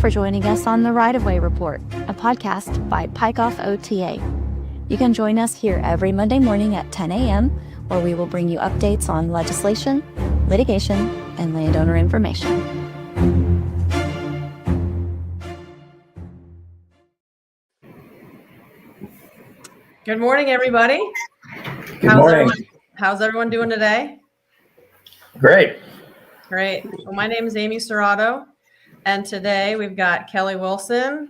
for joining us on the Right of Way Report, a podcast by PIKE OFF OTA. You can join us here every Monday morning at 10 a.m., where we will bring you updates on legislation, litigation, and landowner information. Good morning, everybody. Good morning. How's everyone doing today? Great. Great. Well, my name is Amy Cerato, and today we've got Kelly Wilson,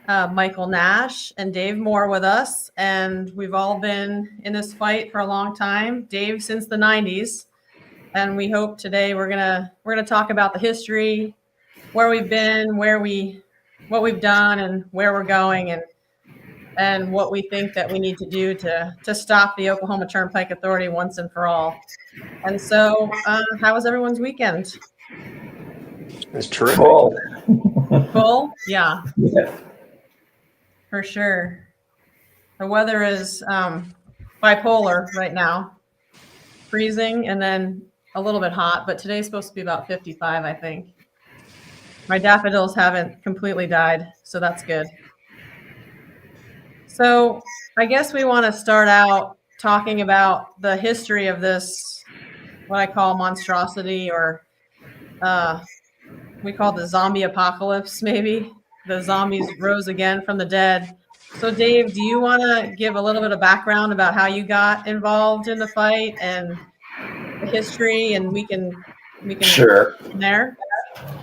Michael Nash, and Dave Moore with us. And we've all been in this fight for a long time. Dave since the 90s. And we hope today we're gonna talk about the history, where we've been, what we've done, and where we're going, and what we think that we need to do to stop the Oklahoma Turnpike Authority once and for all. And so, how was everyone's weekend? It's terrific. Full? Yeah. Yeah. For sure. The weather is bipolar right now, freezing and then a little bit hot, but today's supposed to be about 55, I think. My daffodils haven't completely died, so that's good. So I guess we want to start out talking about the history of this, what I call monstrosity, or we call the zombie apocalypse, maybe. The zombies rose again from the dead. So Dave, do you want to give a little bit of background about how you got involved in the fight and the history, and we can Sure. from there?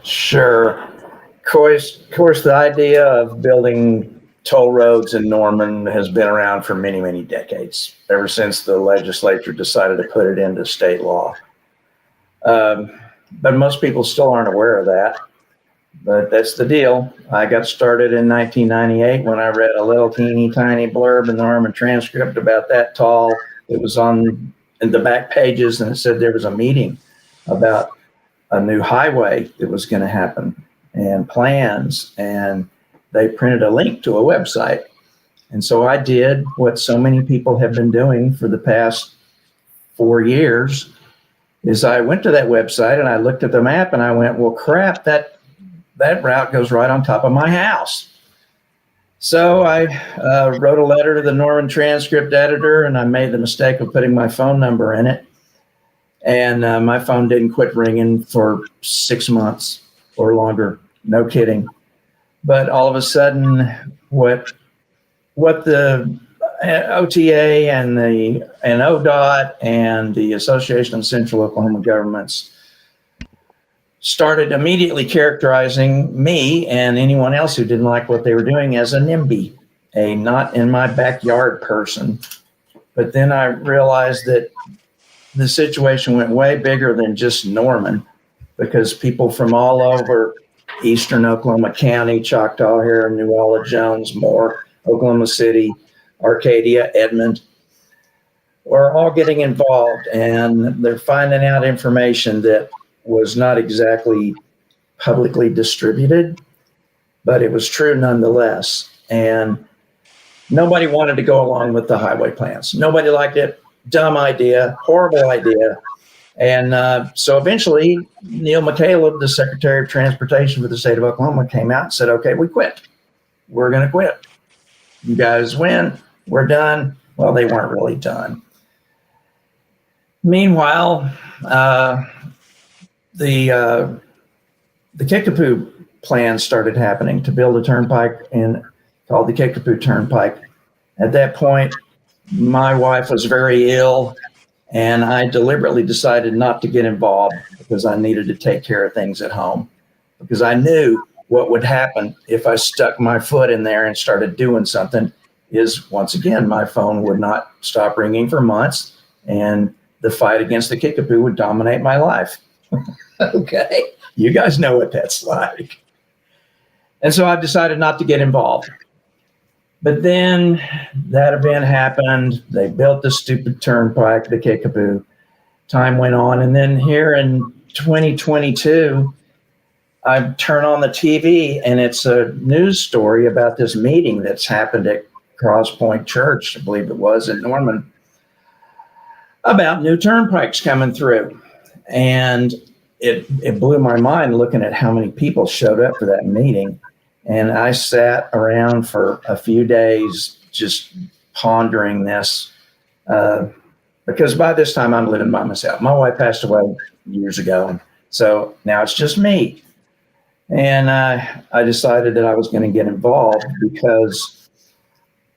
Sure. Of course, the idea of building toll roads in Norman has been around for many, many decades, ever since the legislature decided to put it into state law. But most people still aren't aware of that. But that's the deal. I got started in 1998 when I read a little teeny tiny blurb in the Norman transcript about that tall. It was in the back pages, and it said there was a meeting about a new highway that was going to happen and plans, and they printed a link to a website. And so I did what so many people have been doing for the past 4 years, is I went to that website and I looked at the map and I went, well, crap, that route goes right on top of my house. So I wrote a letter to the Norman transcript editor, and I made the mistake of putting my phone number in it. And my phone didn't quit ringing for 6 months or longer. No kidding. But all of a sudden, what the OTA and ODOT and the Association of Central Oklahoma Governments started immediately characterizing me and anyone else who didn't like what they were doing as a NIMBY, a not in my backyard person. But then I realized that the situation went way bigger than just Norman, because people from all over eastern Oklahoma County, Choctaw here, New Orleans, Jones, Moore, Oklahoma City, Arcadia, Edmond, were all getting involved, and they're finding out information that was not exactly publicly distributed, but it was true nonetheless. And nobody wanted to go along with the highway plans. Nobody liked it. Dumb idea, horrible idea. And so eventually, Neil McCaleb, the Secretary of Transportation for the state of Oklahoma, came out and said, okay, we quit. We're going to quit. You guys win. We're done. Well, they weren't really done. Meanwhile, the Kickapoo plan started happening to build a turnpike called the Kickapoo Turnpike. At that point, my wife was very ill, and I deliberately decided not to get involved because I needed to take care of things at home, because I knew what would happen if I stuck my foot in there and started doing something is, once again, my phone would not stop ringing for months, and the fight against the Kickapoo would dominate my life. Okay, you guys know what that's like. And so I decided not to get involved. But then that event happened. They built the stupid turnpike, the Kickapoo. Time went on. And then here in 2022, I turn on the TV and it's a news story about this meeting that's happened at Cross Point Church, I believe it was, in Norman, about new turnpikes coming through. And it blew my mind looking at how many people showed up for that meeting. And I sat around for a few days just pondering this, because by this time I'm living by myself. My wife passed away years ago, so now it's just me. And I decided that I was going to get involved because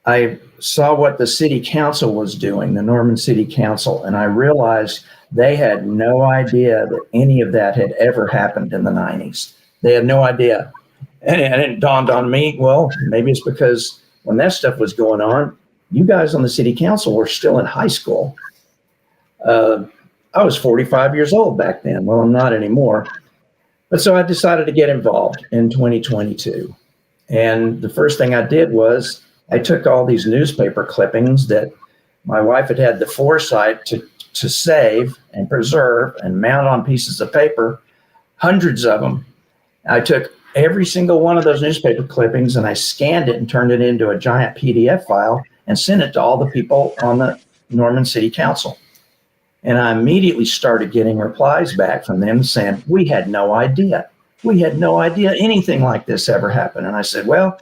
I saw what the city council was doing, the Norman City Council, and I realized they had no idea that any of that had ever happened in the 90s. They had no idea. And it dawned on me, well, maybe it's because when that stuff was going on, you guys on the city council were still in high school. I was 45 years old back then. Well, I'm not anymore. But so I decided to get involved in 2022. And the first thing I did was I took all these newspaper clippings that my wife had had the foresight to save and preserve and mount on pieces of paper, hundreds of them. I took every single one of those newspaper clippings and I scanned it and turned it into a giant PDF file and sent it to all the people on the Norman City Council. And I immediately started getting replies back from them saying, we had no idea. We had no idea anything like this ever happened. And I said, well,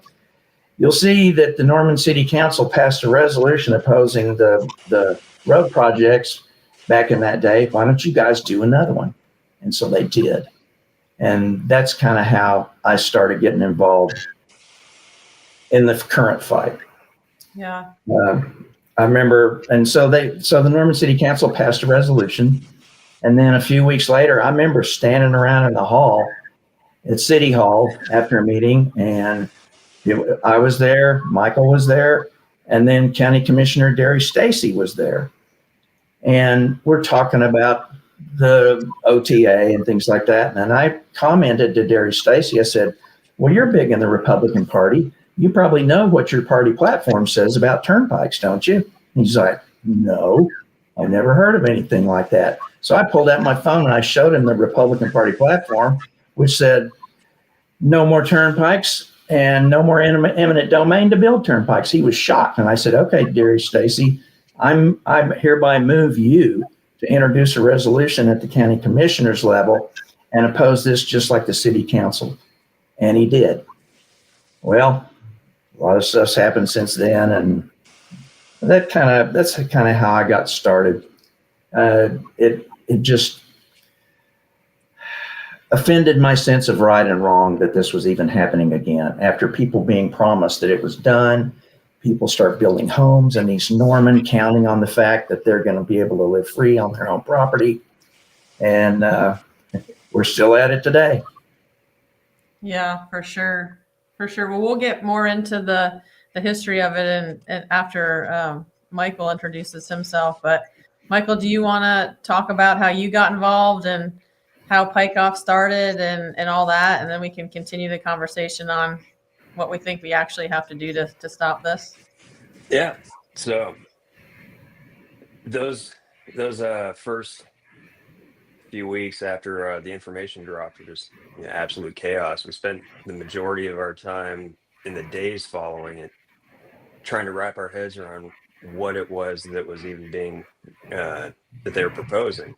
you'll see that the Norman City Council passed a resolution opposing the road projects back in that day. Why don't you guys do another one? And so they did. And that's kind of how I started getting involved in the current fight. Yeah. I remember, and so the Norman City Council passed a resolution. And then a few weeks later, I remember standing around in the hall at City Hall after a meeting, and I was there, Michael was there, and then County Commissioner Derry Stacy was there. And we're talking about the OTA and things like that. And I commented to Derry Stacy, I said, well, you're big in the Republican Party. You probably know what your party platform says about turnpikes, don't you? He's like, no, I've never heard of anything like that. So I pulled out my phone and I showed him the Republican Party platform, which said no more turnpikes and no more eminent domain to build turnpikes. He was shocked. And I said, okay, Derry Stacy, I'm hereby move you to introduce a resolution at the county commissioners level and oppose this just like the city council. And he did. Well, a lot of stuff's happened since then, and that's kind of how I got started. It just offended my sense of right and wrong that this was even happening again. After people being promised that it was done, people start building homes in East Norman, counting on the fact that they're going to be able to live free on their own property, and we're still at it today. Yeah, for sure. For sure. Well, we'll get more into the history of it and after Michael introduces himself. But Michael, do you want to talk about how you got involved and how Pike Off started and all that? And then we can continue the conversation on what we think we actually have to do to stop this. Yeah. So those first few weeks after the information dropped were just absolute chaos. We spent the majority of our time in the days following it trying to wrap our heads around what it was that was even being that they were proposing.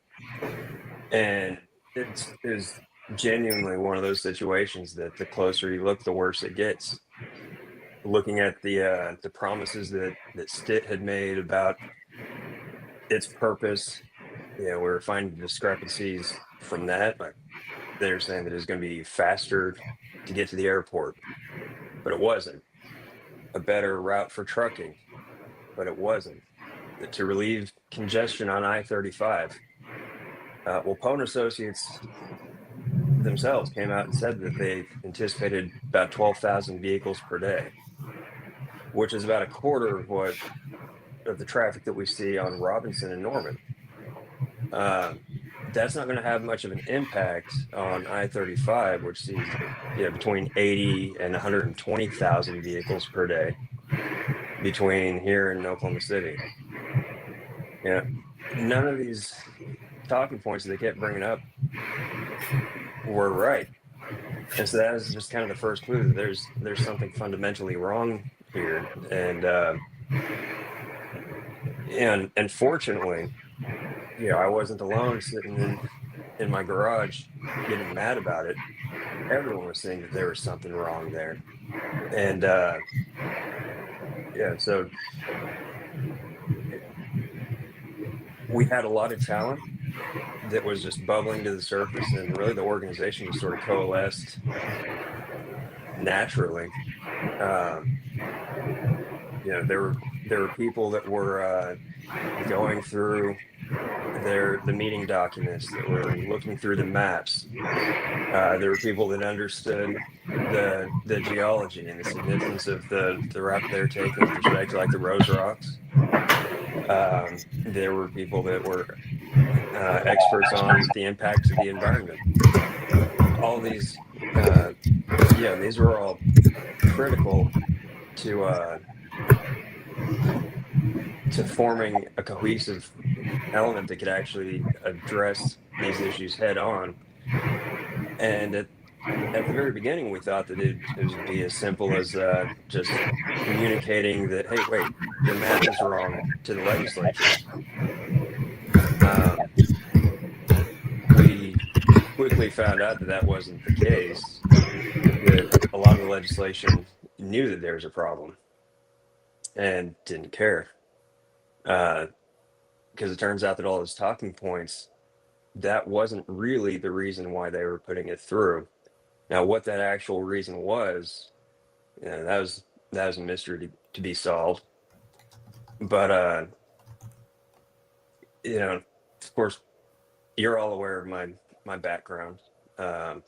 And it is genuinely one of those situations that the closer you look, the worse it gets. Looking at the promises that Stitt had made about its purpose, we were finding discrepancies from that. Like they're saying that it's going to be faster to get to the airport, but it wasn't. A better route for trucking, but it wasn't. To relieve congestion on I-35. Well, Pone Associates themselves came out and said that they anticipated about 12,000 vehicles per day, which is about a quarter of the traffic that we see on Robinson and Norman. That's not going to have much of an impact on I-35, which sees between 80 and 120,000 vehicles per day between here and Oklahoma City. None of these talking points that they kept bringing up were right. And so that was just kind of the first clue that there's something fundamentally wrong here. And fortunately, I wasn't alone sitting in my garage getting mad about it. everyone was saying that there was something wrong there. And yeah, so we had a lot of talent that was just bubbling to the surface, and really the organization just sort of coalesced naturally. Um, there were people that were going through the meeting documents, that were looking through the maps. There were people that understood the geology and the significance of the route they're taking with respect to like the Rose Rocks. There were people that were experts on the impact to the environment. All these, these were all critical to forming a cohesive element that could actually address these issues head on. And at the very beginning, we thought that it would be as simple as just communicating that, hey, wait, your map is wrong to the legislature. We quickly found out that that wasn't the case, that a lot of the legislation knew that there was a problem and didn't care. Because it turns out that all those talking points, that wasn't really the reason why they were putting it through. Now, what that actual reason was, that was a mystery to be solved. But of course, you're all aware of my background. I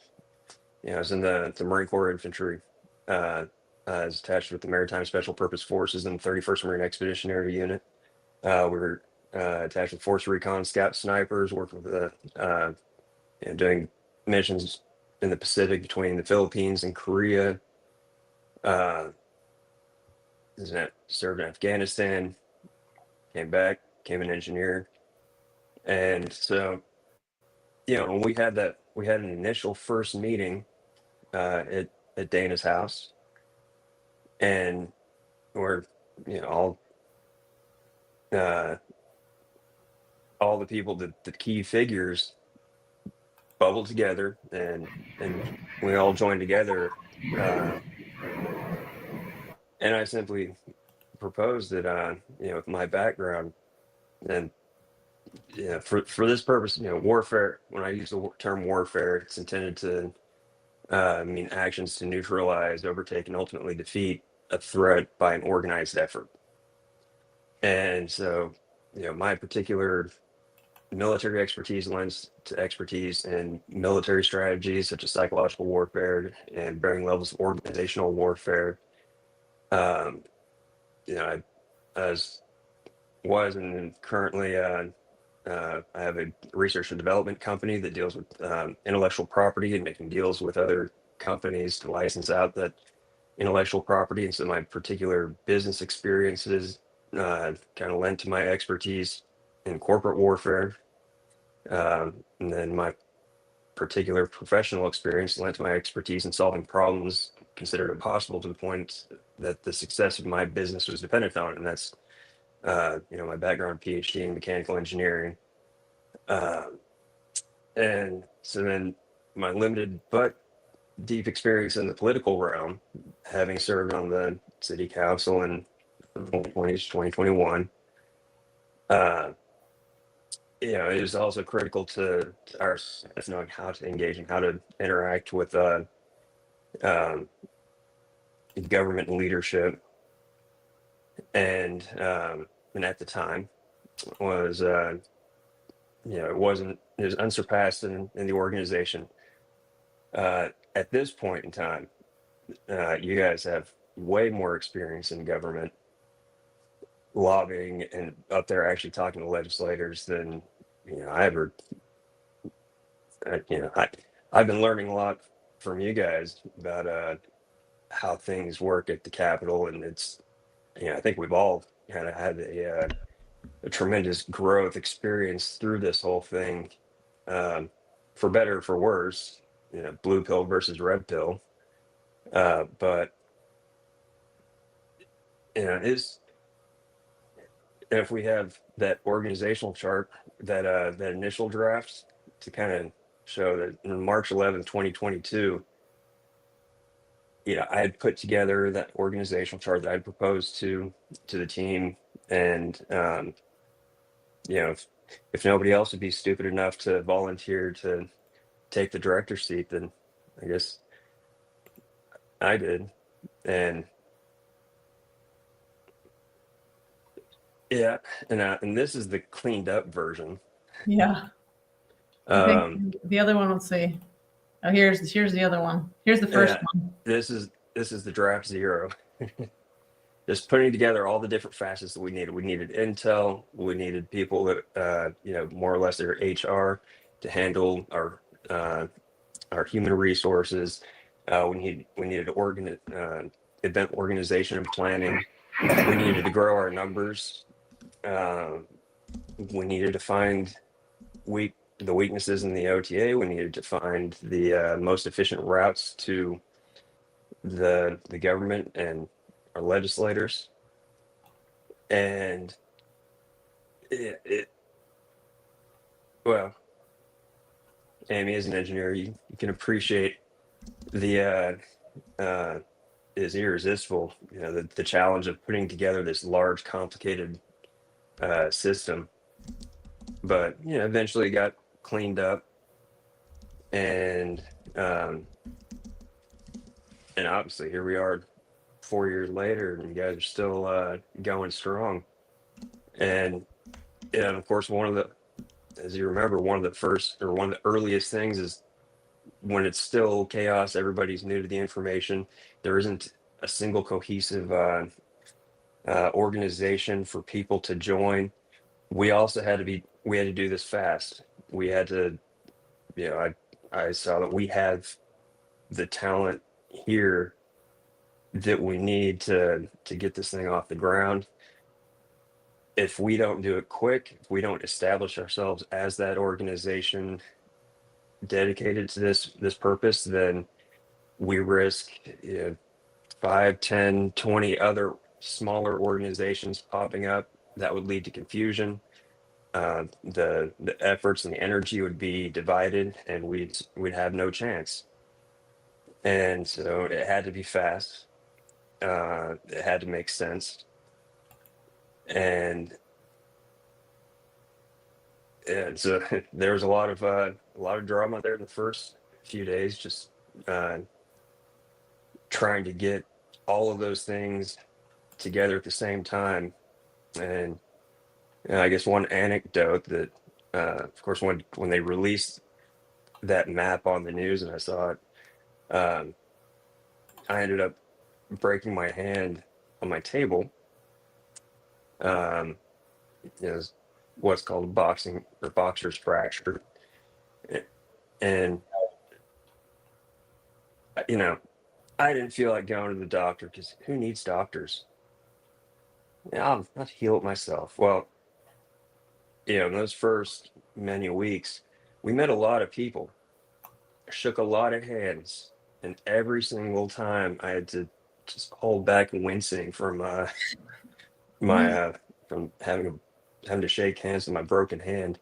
was in the Marine Corps Infantry. I was attached with the Maritime Special Purpose Forces and the 31st Marine Expeditionary Unit. We were attached with Force Recon Scout Snipers, working with doing missions in the Pacific between the Philippines and Korea. Served in Afghanistan, came back, became an engineer. And so, when we had an initial first meeting at Dana's house, and we're, all the people, the key figures bubbled together, and we all joined together. And I simply proposed that, with my background, and for this purpose, warfare. When I use the term warfare, it's intended to mean actions to neutralize, overtake, and ultimately defeat a threat by an organized effort. And so, my particular military expertise lends to expertise in military strategies such as psychological warfare and varying levels of organizational warfare. I was and currently I have a research and development company that deals with intellectual property and making deals with other companies to license out that intellectual property. And so my particular business experiences kind of lent to my expertise in corporate warfare. And then my particular professional experience lent to my expertise in solving problems considered impossible to the point that the success of my business was dependent on it. And that's, my background, PhD in mechanical engineering. And so then my limited but deep experience in the political realm, having served on the city council in 2020 to 2021, it is also critical to our knowing how to engage and how to interact with government and leadership. And at the time was it was unsurpassed in the organization. At this point in time, you guys have way more experience in government lobbying and up there actually talking to legislators than I ever. I've been learning a lot from you guys about how things work at the Capitol, and it's I think we've all kind of had a tremendous growth experience through this whole thing, for better or for worse. Blue pill versus red pill, but is if we have that organizational chart, that initial drafts to kind of show that in March 11th, 2022, I had put together that organizational chart that I'd proposed to the team, and if nobody else would be stupid enough to volunteer to take the director seat, then I guess I did. And yeah, and this is the cleaned up version. Yeah. I think the other one, let's see. Oh, here's the other one. Here's the first one. This is the draft 0. Just putting together all the different facets that we needed. We needed intel. We needed people that more or less their HR to handle our human resources. We needed event organization and planning. We needed to grow our numbers. We needed to find the weaknesses in the OTA. We needed to find the most efficient routes to the government and our legislators. And well, Amy, as an engineer, you can appreciate the is irresistible. The challenge of putting together this large, complicated system. But eventually got cleaned up, and obviously here we are 4 years later, and you guys are still going strong. And of course, as you remember, one of the earliest things is when it's still chaos, everybody's new to the information, there isn't a single cohesive organization for people to join. We also had to do this fast. We had to, I saw that we have the talent here that we need to get this thing off the ground. If we don't do it quick, if we don't establish ourselves as that organization dedicated to this purpose, then we risk 5, 10, 20 other smaller organizations popping up that would lead to confusion. The efforts and the energy would be divided, and we'd have no chance. And so it had to be fast. It had to make sense. And so there was a lot of drama there in the first few days, just trying to get all of those things together at the same time. And I guess one anecdote that, of course, when they released that map on the news and I saw it, I ended up breaking my hand on my table. What's called a boxer's fracture. And, I didn't feel like going to the doctor because who needs doctors? I'll heal it myself. Well, in those first many weeks, we met a lot of people, shook a lot of hands, and every single time I had to just hold back wincing from from having to shake hands with my broken hand.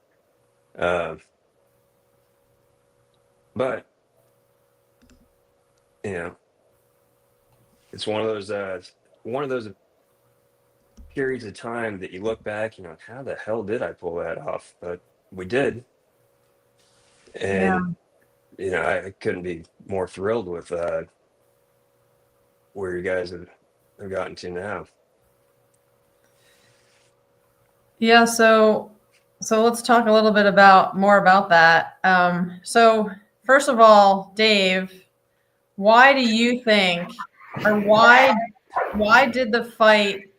But it's one of those periods of time that you look back, how the hell did I pull that off? But we did. And I couldn't be more thrilled with where you guys have gotten to now. Yeah, so let's talk a little bit more about that. So first of all, Dave, why do you think, or why did the fight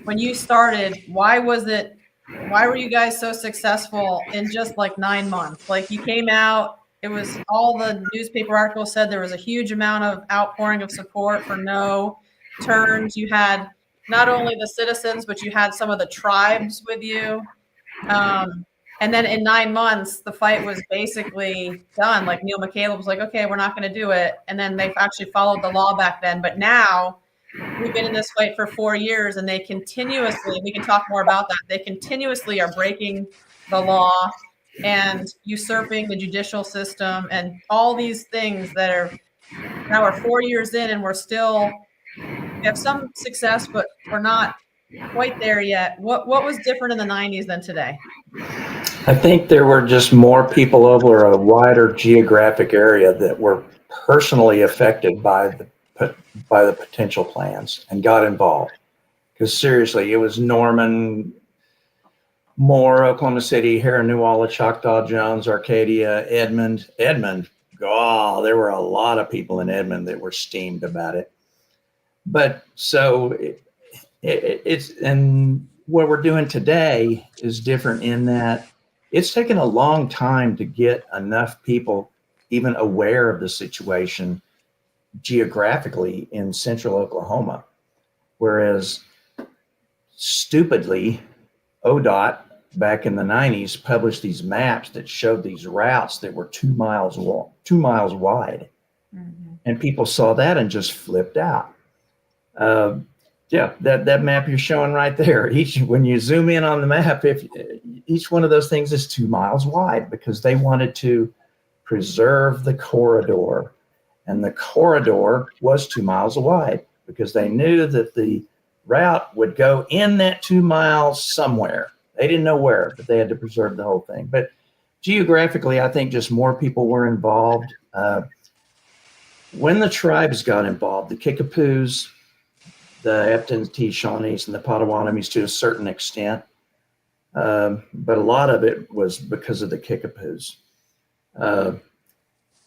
when you started, why were you guys so successful in just like 9 months? Like, you came out, it was all the newspaper articles said there was a huge amount of outpouring of support for no turns. You had not only the citizens, but you had some of the tribes with you. And then in 9 months, the fight was basically done. Like, Neil McCaleb was like, okay, we're not going to do it. And then they've actually followed the law back then. But now we've been in this fight for 4 years, and they continuously, we can talk more about that, they continuously are breaking the law and usurping the judicial system and all these things that are Now we're 4 years in and we have some success, but we're not quite there yet. What was different in the 90s than today? I think there were just more people over a wider geographic area that were personally affected by the potential plans and got involved. Because seriously, it was Norman, Moore, Oklahoma City, Harris-Newalla, Choctaw, Jones, Arcadia, Edmond. Oh, there were a lot of people in Edmond that were steamed about it. But so it's, and what we're doing today is different in that it's taken a long time to get enough people even aware of the situation geographically in central Oklahoma. Whereas stupidly, ODOT back in the 90s published these maps that showed these routes that were 2 miles wide. Mm-hmm. And people saw that and just flipped out. Yeah, that map you're showing right there, when you zoom in on the map, each one of those things is 2 miles wide because they wanted to preserve the corridor. And the corridor was 2 miles wide because they knew that the route would go in that 2 miles somewhere. They didn't know where, but they had to preserve the whole thing. But geographically, I think just more people were involved. When the tribes got involved, the Kickapoos, the Eptons, Shawnees, and the Potawatomis to a certain extent, but a lot of it was because of the Kickapoos.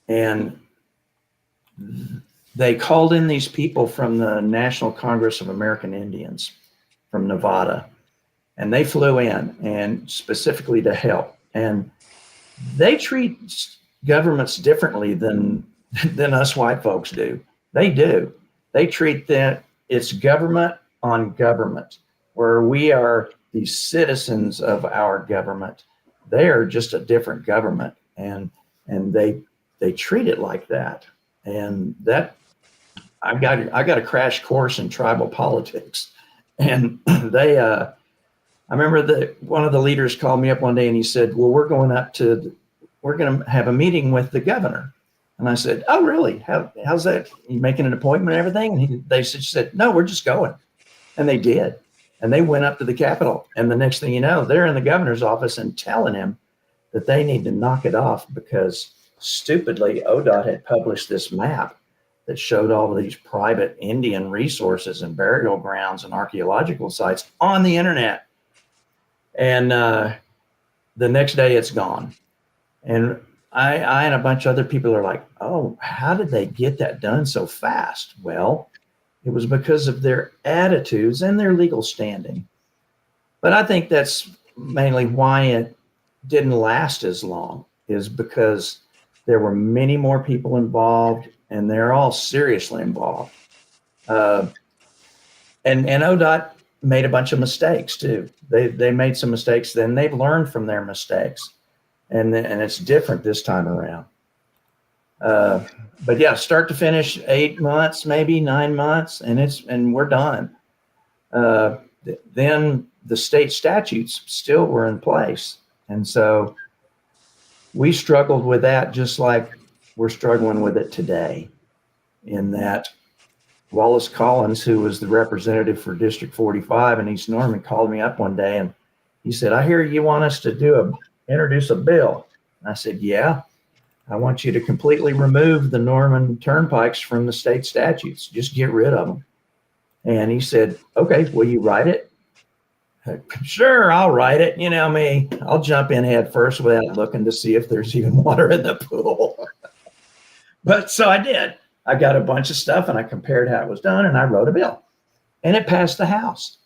And they called in these people from the National Congress of American Indians from Nevada, and they flew in and specifically to help. And they treat governments differently than us white folks do. They do. They treat that it's government on government, where we are the citizens of our government. They are just a different government, and they treat it like that. And that I got a crash course in tribal politics, and I remember that one of the leaders called me up one day and he said, well, we're going to have a meeting with the governor. And I said, oh, really? How's that? You making an appointment and everything? And they said, no, we're just going. And they did. And they went up to the Capitol. And the next thing you know, they're in the governor's office and telling him that they need to knock it off because stupidly ODOT had published this map that showed all of these private Indian resources and burial grounds and archaeological sites on the internet. And the next day it's gone. And I and a bunch of other people are like, oh, how did they get that done so fast? Well, it was because of their attitudes and their legal standing. But I think that's mainly why it didn't last as long, is because there were many more people involved, and they're all seriously involved. And ODOT made a bunch of mistakes too. They made some mistakes, then they've learned from their mistakes. And it's different this time around. But yeah, start to finish, 8 months, maybe 9 months, and we're done. Then the state statutes still were in place. And so we struggled with that just like we're struggling with it today, in that Wallace Collins, who was the representative for District 45 in East Norman, called me up one day and he said, I hear you want us to introduce a bill. And I said, yeah, I want you to completely remove the Norman turnpikes from the state statutes. Just get rid of them. And he said, okay, will you write it? Sure, I'll write it. You know me, I'll jump in head first without looking to see if there's even water in the pool. But so I did. I got a bunch of stuff and I compared how it was done and I wrote a bill. And it passed the House.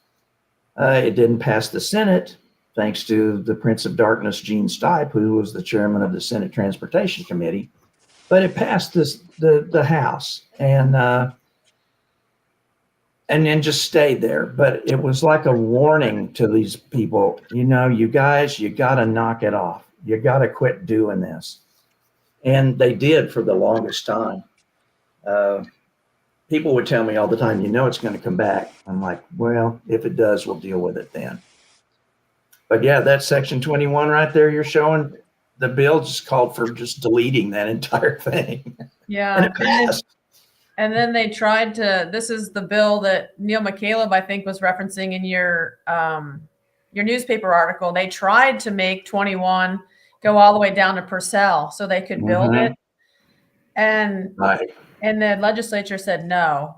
It didn't pass the Senate, thanks to the Prince of Darkness, Gene Stipe, who was the chairman of the Senate Transportation Committee. But it passed the House and then just stayed there. But it was like a warning to these people, you know, you guys, you got to knock it off. You got to quit doing this. And they did for the longest time. People would tell me all the time, you know, it's going to come back. I'm like, well, if it does, we'll deal with it then. But yeah, that section 21 right there you're showing, the bill just called for just deleting that entire thing. And Yeah. it passed. And then they tried to, this is the bill that Neil McCaleb, I think, was referencing in your newspaper article. They tried to make 21 go all the way down to Purcell so they could build it. And Right. the legislature said no.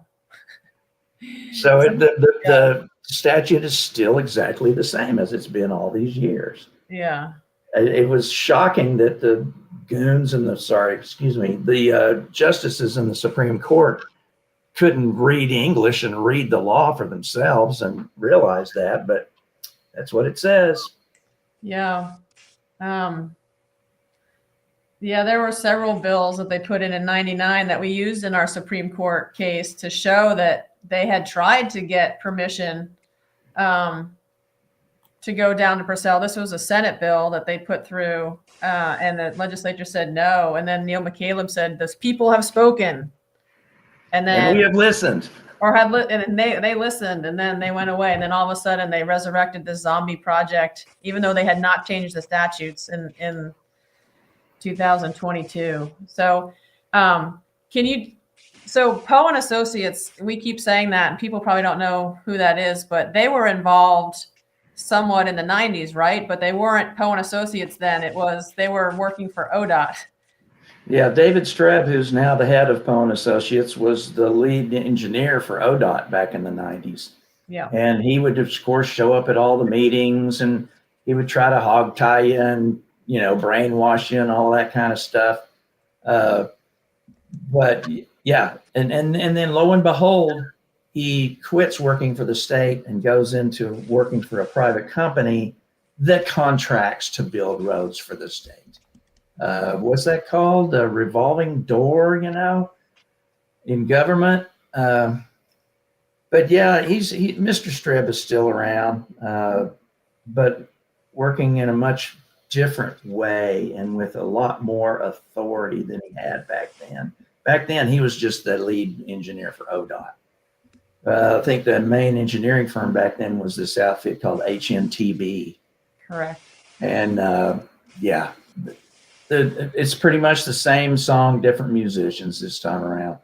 So the statute is still exactly the same as it's been all these years. Yeah. It was shocking that the goons and the justices in the Supreme Court couldn't read English and read the law for themselves and realize that, but that's what it says. Yeah. Yeah, there were several bills that they put in 99 that we used in our Supreme Court case to show that they had tried to get permission to go down to Purcell. This was a Senate bill that they put through, and the legislature said no. And then Neil McCaleb said, "This people have spoken," and then we have listened, and they listened, and then they went away. And then all of a sudden, they resurrected this zombie project, even though they had not changed the statutes in 2022. So, So Poe and Associates, we keep saying that, and people probably don't know who that is, but they were involved somewhat in the 90s, right? But they weren't Poe and Associates then. They were working for ODOT. Yeah, David Streb, who's now the head of Poe and Associates, was the lead engineer for ODOT back in the 90s. Yeah. And he would, of course, show up at all the meetings, and he would try to hog tie you and, brainwash you and all that kind of stuff. But yeah, and then lo and behold, he quits working for the state and goes into working for a private company that contracts to build roads for the state. What's that called? A revolving door, in government. But yeah, Mr. Streb is still around, but working in a much different way and with a lot more authority than he had back then. Back then, he was just the lead engineer for ODOT. I think the main engineering firm back then was this outfit called HNTB. Correct. And yeah, it's pretty much the same song, different musicians this time around.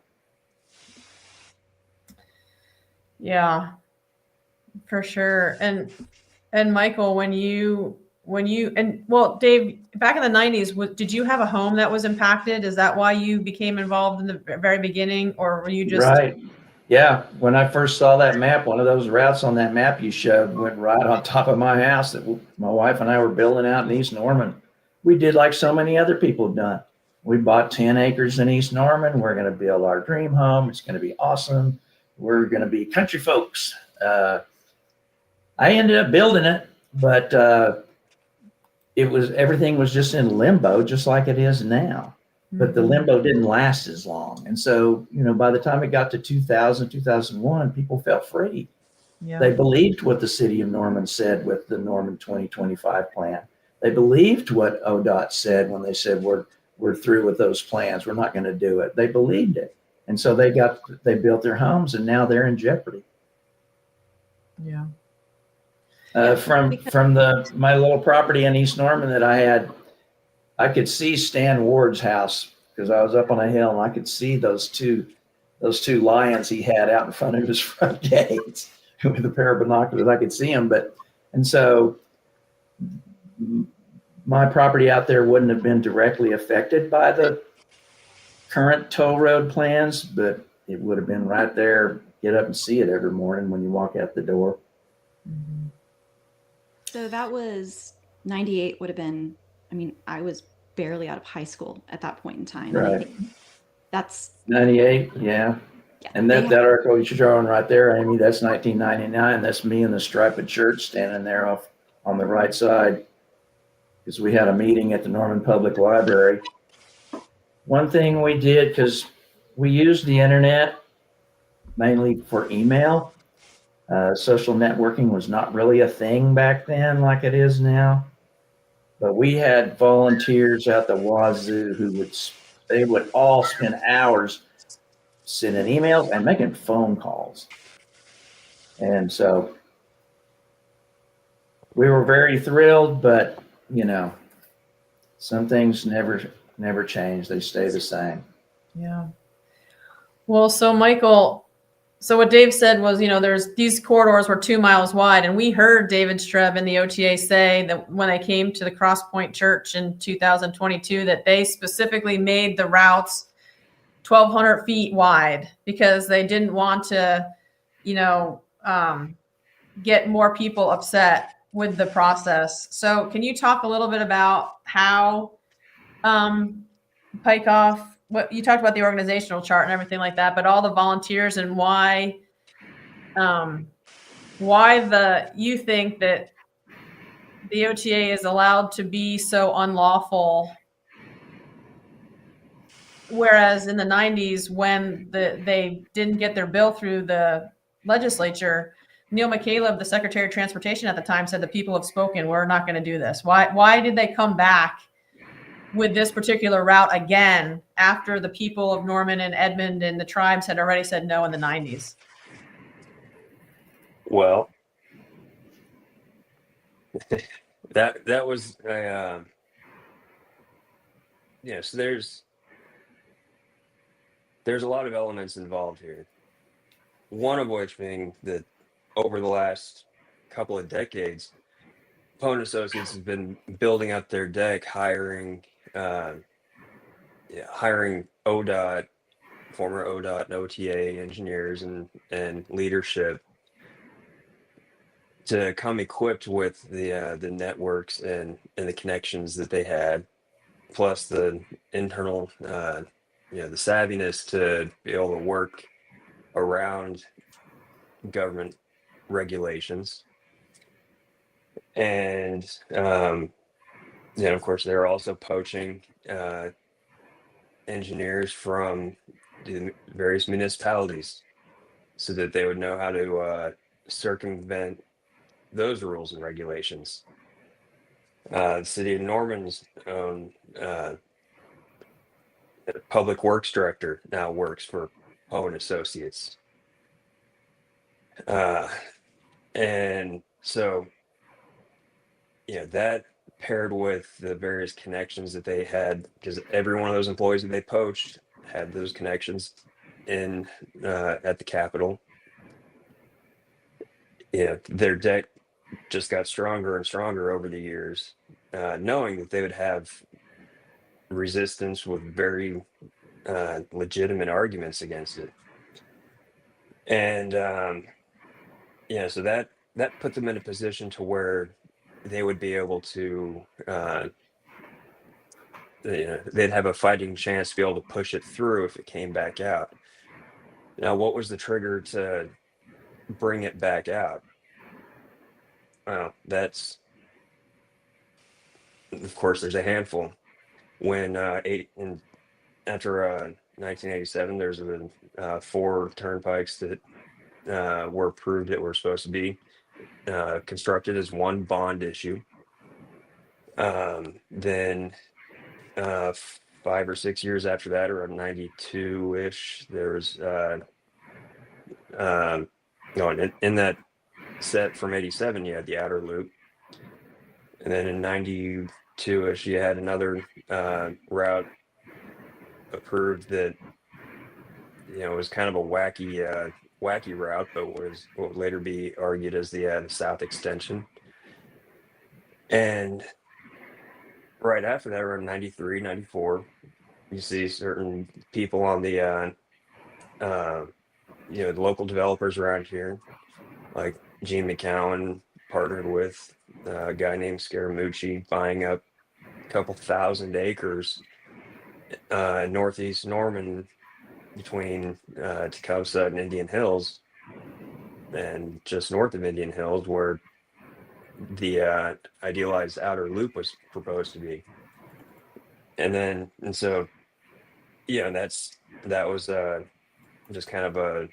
Yeah, for sure. And Michael, Dave, back in the 90s, did you have a home that was impacted? Is that why you became involved in the very beginning, or were you just right? Yeah, when I first saw that map, one of those routes on that map you showed went right on top of my house that my wife and I were building out in East Norman. We did like so many other people have done. We bought 10 acres in East Norman. We're going to build our dream home. It's going to be awesome. We're going to be country folks. I ended up building it, but everything was just in limbo, just like it is now. But the limbo didn't last as long. And so, by the time it got to 2000, 2001, people felt free. Yeah. They believed what the city of Norman said with the Norman 2025 plan. They believed what ODOT said when they said, we're through with those plans. We're not going to do it. They believed it. And so they built their homes, and now they're in jeopardy. Yeah. From my little property in East Norman that I had, I could see Stan Ward's house because I was up on a hill, and I could see those two lions he had out in front of his front gate with a pair of binoculars. I could see them, and so my property out there wouldn't have been directly affected by the current toll road plans, but it would have been right there. Get up and see it every morning when you walk out the door. Mm-hmm. So that was 98 would have been, I was barely out of high school at that point in time. Right. That's 98. Yeah. And that article you're drawing right there, Amy, that's 1999. That's me in the striped shirt standing there off on the right side because we had a meeting at the Norman Public Library. One thing we did, because we used the internet mainly for email. Social networking was not really a thing back then like it is now. But we had volunteers out the wazoo they would all spend hours sending emails and making phone calls. And so we were very thrilled, but some things never change. They stay the same. Yeah. Well, so Michael, so what Dave said was, there's these corridors were 2 miles wide, and we heard David Streb and the OTA say that when they came to the Cross Point Church in 2022, that they specifically made the routes 1,200 feet wide because they didn't want to, get more people upset with the process. So can you talk a little bit about how Pike Off, what you talked about the organizational chart and everything like that, but all the volunteers and why you think that the OTA is allowed to be so unlawful, whereas in the 90s when they didn't get their bill through the legislature, Neil McCaleb, the Secretary of Transportation at the time, said the people have spoken. We're not going to do this. Why did they come back with this particular route again after the people of Norman and Edmond and the tribes had already said no in the 90s? Well, that was a so there's a lot of elements involved here. One of which being that over the last couple of decades, Pone Associates has been building up their deck, hiring ODOT, former ODOT and OTA engineers and leadership to come equipped with the networks and the connections that they had, plus the internal the savviness to be able to work around government regulations. And of course they're also poaching engineers from the various municipalities so that they would know how to circumvent those rules and regulations. The city of Norman's own public works director now works for Owen Associates. And so, that paired with the various connections that they had, because every one of those employees that they poached had those connections in at the Capitol. Their deck just got stronger and stronger over the years, knowing that they would have resistance with very legitimate arguments against it. And so that put them in a position to where they would be able to they'd have a fighting chance to be able to push it through if it came back out. Now, what was the trigger to bring it back out? Well, that's, of course, there's a handful. When after 1987, there's been 4 turnpikes that were approved that were supposed to be constructed as one bond issue. Then 5 or 6 years after that, around 92-ish, there was in that set from 87, you had the outer loop. And then in 92-ish, you had another route approved that, was kind of a wacky route, but was what would later be argued as the South Extension. And right after that, around 93, 94, you see certain people on the the local developers around here, like Gene McCowan partnered with a guy named Scaramucci, buying up a couple thousand acres in northeast Norman between Tecumseh and Indian Hills, and just north of Indian Hills where the idealized outer loop was proposed to be. And so that was just kind of a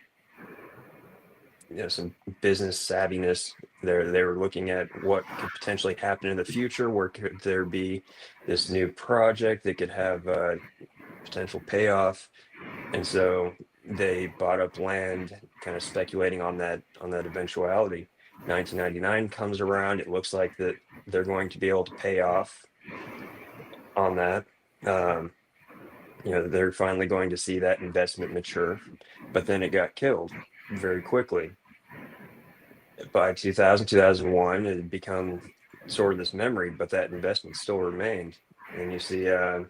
some business savviness there. They were looking at what could potentially happen in the future. Where could there be this new project that could have potential payoff? And so they bought up land, kind of speculating on that eventuality. 1999 comes around. It looks like that they're going to be able to pay off on that. They're finally going to see that investment mature, but then it got killed very quickly. By 2001, it had become sort of this memory, but that investment still remained. And you see, a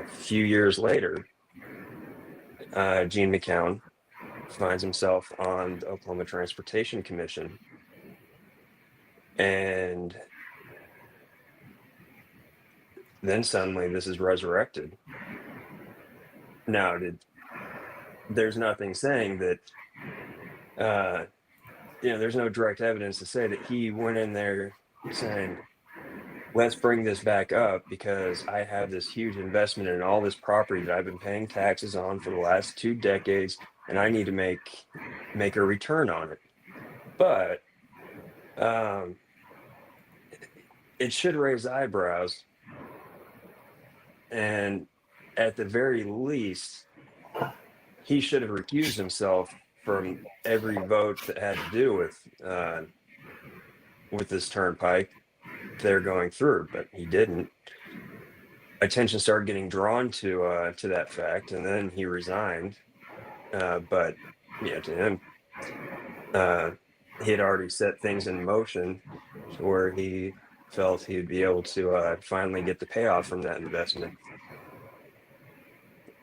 few years later, Gene McCown finds himself on the Oklahoma Transportation Commission. And then suddenly this is resurrected. Now, there's nothing saying that, there's no direct evidence to say that he went in there saying, let's bring this back up because I have this huge investment in all this property that I've been paying taxes on for the last 2 decades, and I need to make a return on it. But it should raise eyebrows, and at the very least, he should have recused himself from every vote that had to do with this turnpike they're going through, but he didn't. Attention started getting drawn to that fact, and then he resigned. But yeah, to him, he had already set things in motion to where he felt he would be able to finally get the payoff from that investment.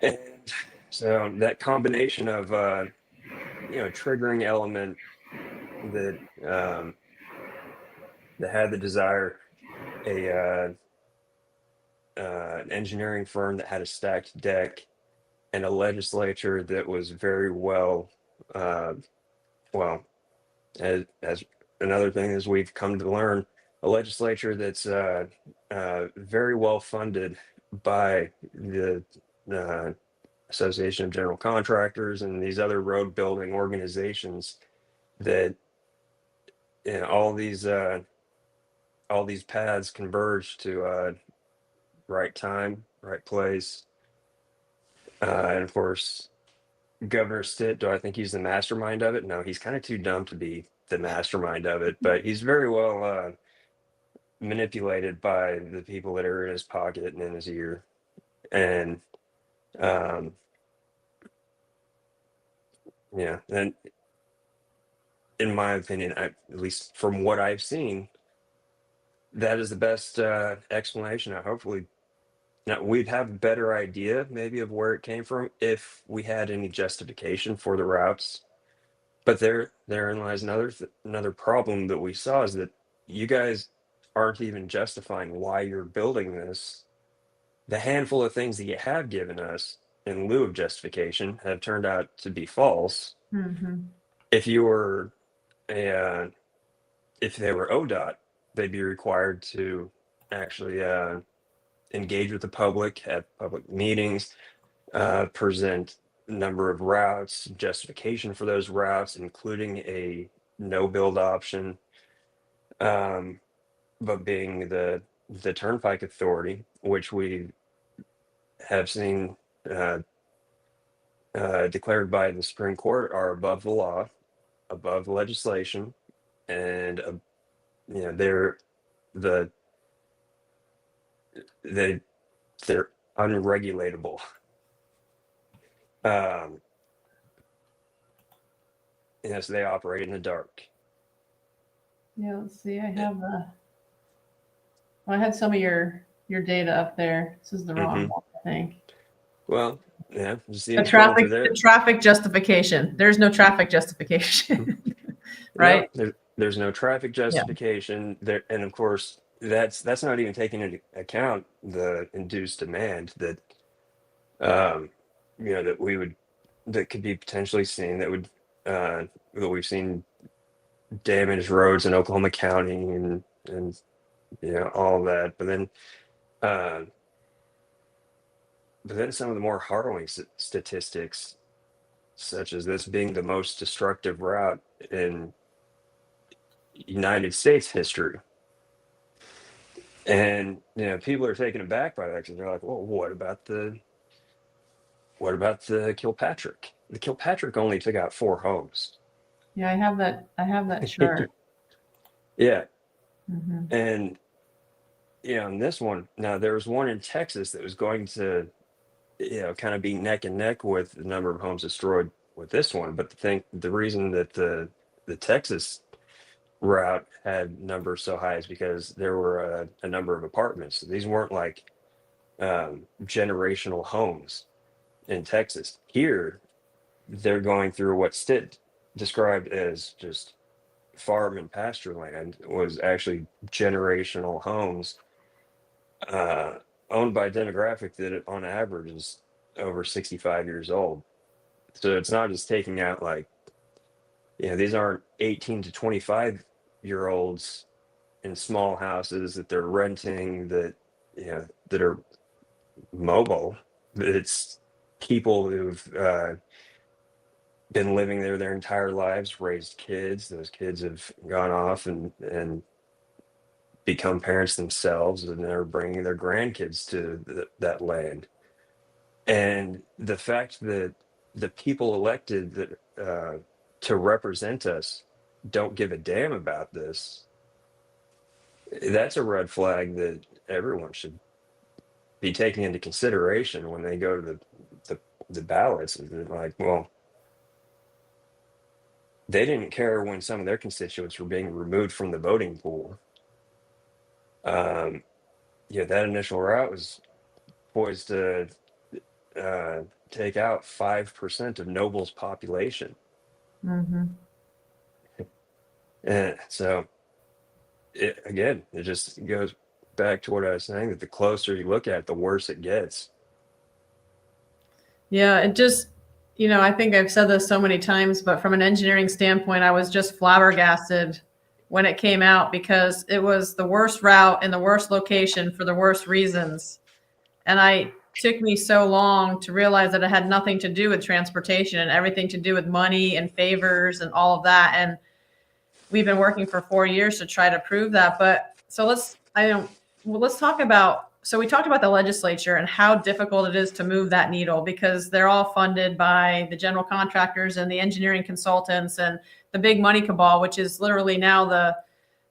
And so that combination of triggering element that that had the desire, an engineering firm that had a stacked deck, and a legislature that was very well, as another thing as we've come to learn, a legislature that's very well funded by the Association of General Contractors and these other road building organizations, that all these paths converge to right time, right place. And of course, Governor Stitt, do I think he's the mastermind of it? No, he's kind of too dumb to be the mastermind of it, but he's very well manipulated by the people that are in his pocket and in his ear. And and in my opinion, at least from what I've seen, that is the best explanation. Hopefully, now we'd have a better idea maybe of where it came from if we had any justification for the routes. But therein lies another problem that we saw, is that you guys aren't even justifying why you're building this. The handful of things that you have given us in lieu of justification have turned out to be false. Mm-hmm. If you were if they were ODOT, they'd be required to actually engage with the public, have public meetings, present a number of routes, justification for those routes, including a no build option. But being the Turnpike Authority, which we have seen declared by the Supreme Court, are above the law, above legislation, and they're unregulatable. So they operate in the dark. Yeah, let's see. I had some of your data up there. This is the wrong one, I think. Well, yeah, just The traffic justification. There's no traffic justification, right? No, there's no traffic justification there, and of course that's not even taking into account the induced demand that that could be potentially seen, that we've seen damaged roads in Oklahoma County and all of that. But then some of the more harrowing statistics, such as this being the most destructive route in United States history. And people are taken aback by that, because they're like, well, what about the Kilpatrick? The Kilpatrick only took out 4 homes. Yeah, I have that chart. Yeah. Mm-hmm. And in this one, now there was one in Texas that was going to, kind of be neck and neck with the number of homes destroyed with this one. But the reason that the Texas route had numbers so high is because there were a number of apartments. These weren't like generational homes in Texas. Here, they're going through what Stitt described as just farm and pasture land was actually generational homes owned by a demographic that on average is over 65 years old. So it's not just taking out like, these aren't 18 to 25-year olds in small houses that they're renting that are mobile. It's people who've been living there their entire lives, raised kids. Those kids have gone off and become parents themselves, and they're bringing their grandkids to that land. And the fact that the people elected that to represent us don't give a damn about this, that's a red flag that everyone should be taking into consideration when they go to the ballots. And they're like, well, they didn't care when some of their constituents were being removed from the voting pool. That initial route was poised to take out 5% of Noble's population. Mm-hmm. And so, it just goes back to what I was saying, that the closer you look at it, the worse it gets. Yeah, it just, I think I've said this so many times, but from an engineering standpoint, I was just flabbergasted when it came out because it was the worst route in the worst location for the worst reasons. And it took me so long to realize that it had nothing to do with transportation and everything to do with money and favors and all of that. And we've been working for 4 years to try to prove that. But so let's talk about, so we talked about the legislature and how difficult it is to move that needle because they're all funded by the general contractors and the engineering consultants and the big money cabal, which is literally now the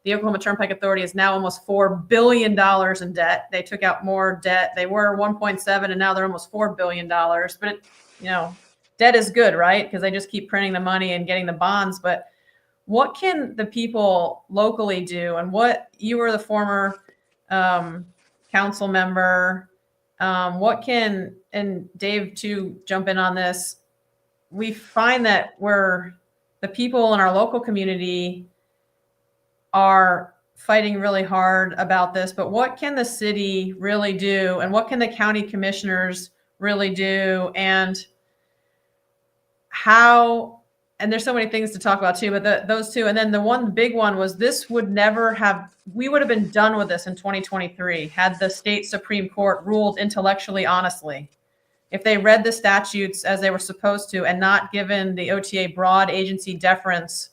Oklahoma Turnpike Authority is now almost $4 billion in debt. They took out more debt. They were 1.7 and now they're almost $4 billion. But debt is good, right? Because they just keep printing the money and getting the bonds. But what can the people locally do? And what, you were the former council member, and Dave to jump in on this, we find that the people in our local community are fighting really hard about this, but what can the city really do? And what can the county commissioners really do? And how, and there's so many things to talk about too, but those two. And then the one big one was we would have been done with this in 2023 had the state Supreme Court ruled intellectually honestly. If they read the statutes as they were supposed to and not given the OTA broad agency deference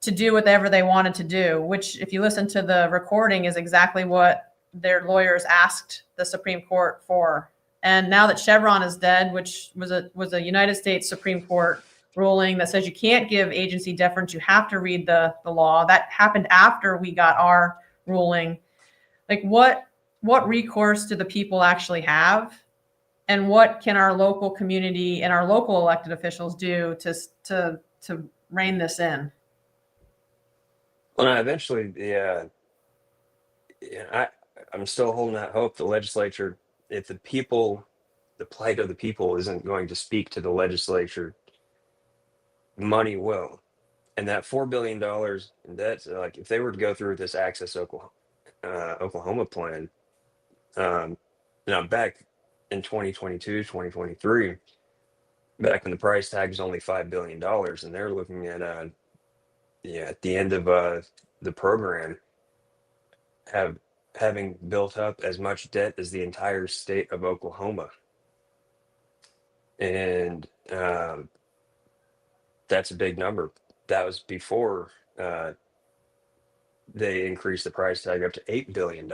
to do whatever they wanted to do, which if you listen to the recording is exactly what their lawyers asked the Supreme Court for. And now that Chevron is dead, which was a United States Supreme Court ruling that says you can't give agency deference, you have to read the law. That happened after we got our ruling. Like what recourse do the people actually have? And what can our local community and our local elected officials do to rein this in? Well, no, eventually, I'm still holding out hope. The legislature, if the plight of the people isn't going to speak to the legislature, money will. And that $4 billion in debt, like if they were to go through this Access Oklahoma plan, back in 2022, 2023, back when the price tag was only $5 billion, and they're looking at at the end of the program, having built up as much debt as the entire state of Oklahoma. And that's a big number. That was before they increased the price tag up to $8 billion.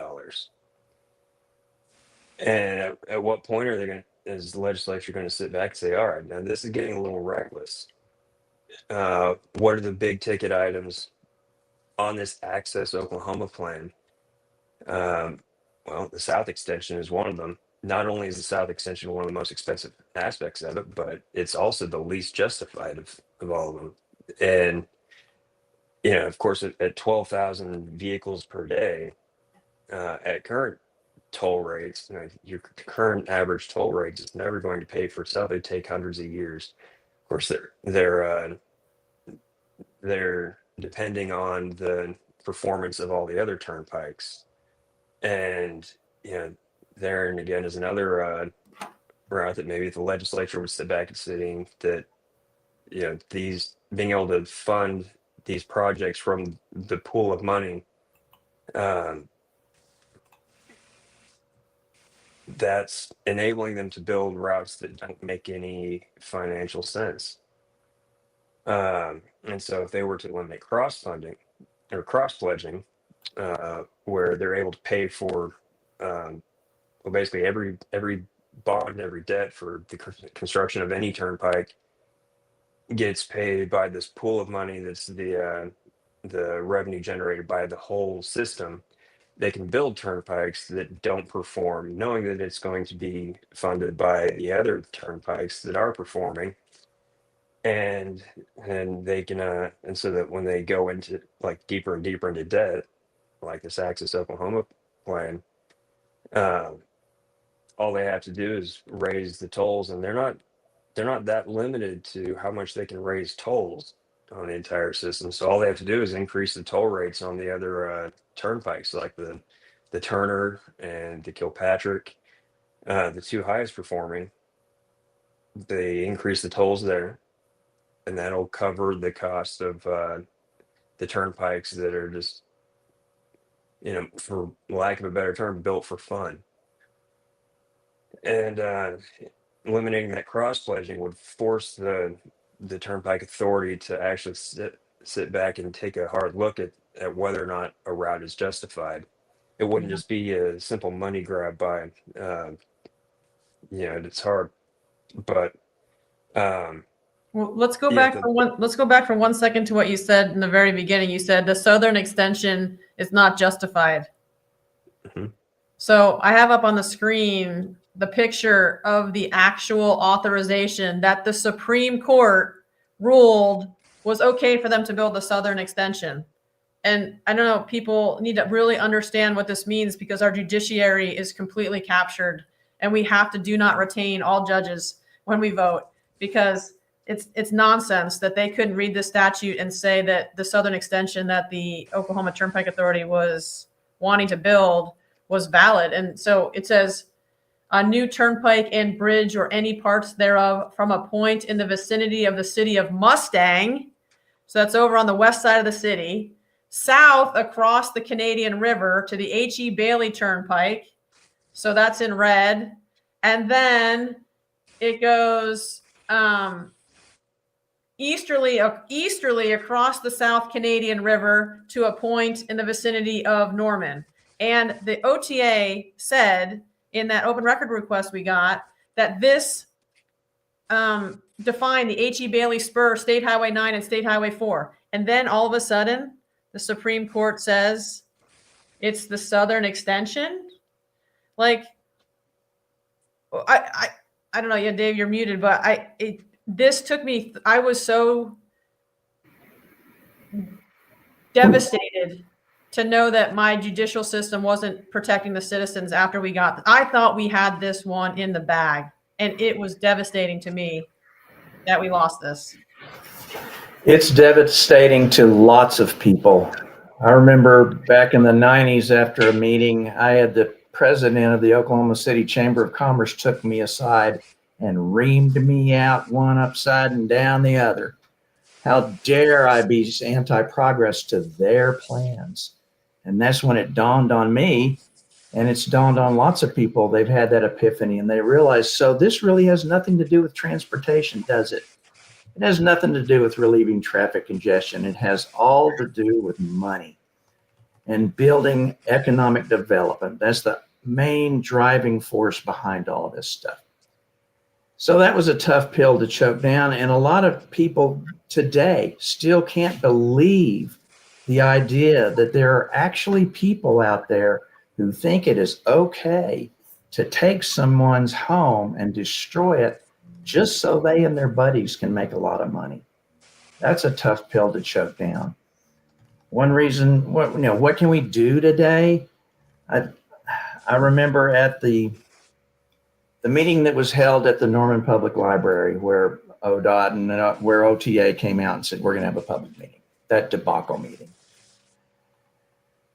And at what point is the legislature going to sit back and say, all right, now this is getting a little reckless. What are the big ticket items on this Access Oklahoma plan Well, the South Extension is one of them. Not only is the South Extension one of the most expensive aspects of it, but it's also the least justified of all of them. And, of course, at 12,000 vehicles per day, at current toll rates, your current average toll rate is never going to pay for itself. It take hundreds of years. Of course, they're depending on the performance of all the other turnpikes. And, there and again is another route that maybe the legislature would sit back and saying that, these being able to fund these projects from the pool of money, that's enabling them to build routes that don't make any financial sense. And so if they were to eliminate cross funding or cross pledging, where they're able to pay for, well, basically every bond and every debt for the construction of any turnpike gets paid by this pool of money that's the revenue generated by the whole system. They can build turnpikes that don't perform, knowing that it's going to be funded by the other turnpikes that are performing. And they can and so that when they go into like deeper and deeper into debt, like this Access Oklahoma plan, all they have to do is raise the tolls, and they're not that limited to how much they can raise tolls on the entire system. So all they have to do is increase the toll rates on the other turnpikes, like the Turner and the Kilpatrick, the two highest performing. They increase the tolls there, and that'll cover the cost of the turnpikes that are just, for lack of a better term, built for fun. And eliminating that cross pledging would force the Turnpike Authority to actually sit back and take a hard look at whether or not a route is justified. It wouldn't just be a simple money grab by, it's hard, but Well, let's go back for 1 second to what you said in the very beginning. You said the southern extension is not justified. Mm-hmm. So I have up on the screen the picture of the actual authorization that the Supreme Court ruled was okay for them to build the southern extension. And I don't know, people need to really understand what this means, because our judiciary is completely captured, and we have to do not retain all judges when we vote, because it's nonsense that they couldn't read the statute and say that the southern extension that the Oklahoma Turnpike Authority was wanting to build was valid. And so it says a new turnpike and bridge or any parts thereof from a point in the vicinity of the city of Mustang. So that's over on the west side of the city, south across the Canadian River to the H.E. Bailey Turnpike. So that's in red. And then it goes easterly across the South Canadian River to a point in the vicinity of Norman. And the OTA said in that open record request we got that this defined the H.E. Bailey Spur, State Highway 9 and State Highway 4. And then all of a sudden, the Supreme Court says it's the southern extension. Like, I don't know. Yeah, Dave, you're muted, but this took me, I was so devastated to know that my judicial system wasn't protecting the citizens after we got, I thought we had this one in the bag, and it was devastating to me that we lost this. It's devastating to lots of people. I remember back in the 90s after a meeting, I had the president of the Oklahoma City Chamber of Commerce took me aside and reamed me out one upside and down the other. How dare I be anti-progress to their plans? And that's when it dawned on me, and it's dawned on lots of people. They've had that epiphany, and they realize, so this really has nothing to do with transportation, does it? It has nothing to do with relieving traffic congestion. It has all to do with money and building economic development. That's the main driving force behind all this stuff. So that was a tough pill to choke down. And a lot of people today still can't believe the idea that there are actually people out there who think it is okay to take someone's home and destroy it just so they and their buddies can make a lot of money. That's a tough pill to choke down. One reason, what can we do today? I remember at the meeting that was held at the Norman Public Library where ODOT and where OTA came out and said, we're going to have a public meeting, that debacle meeting.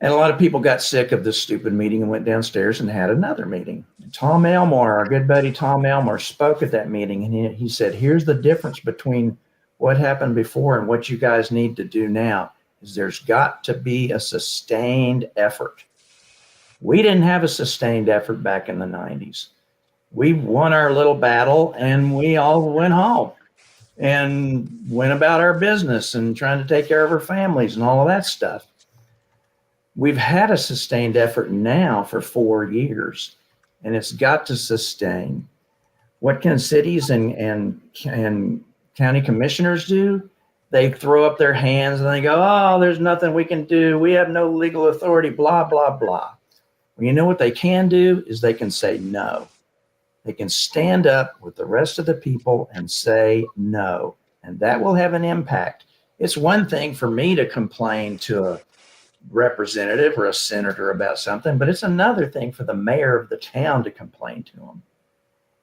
And a lot of people got sick of this stupid meeting and went downstairs and had another meeting. And Tom Elmore, our good buddy Tom Elmore, spoke at that meeting, and he said, here's the difference between what happened before and what you guys need to do now, is there's got to be a sustained effort. We didn't have a sustained effort back in the 90s. We won our little battle and we all went home and went about our business and trying to take care of our families and all of that stuff. We've had a sustained effort now for 4 years, and it's got to sustain. What can cities and county commissioners do? They throw up their hands and they go, oh, there's nothing we can do. We have no legal authority, blah, blah, blah. Well, you know what they can do is they can say no. They can stand up with the rest of the people and say no, and that will have an impact. It's one thing for me to complain to a representative or a senator about something, but it's another thing for the mayor of the town to complain to them.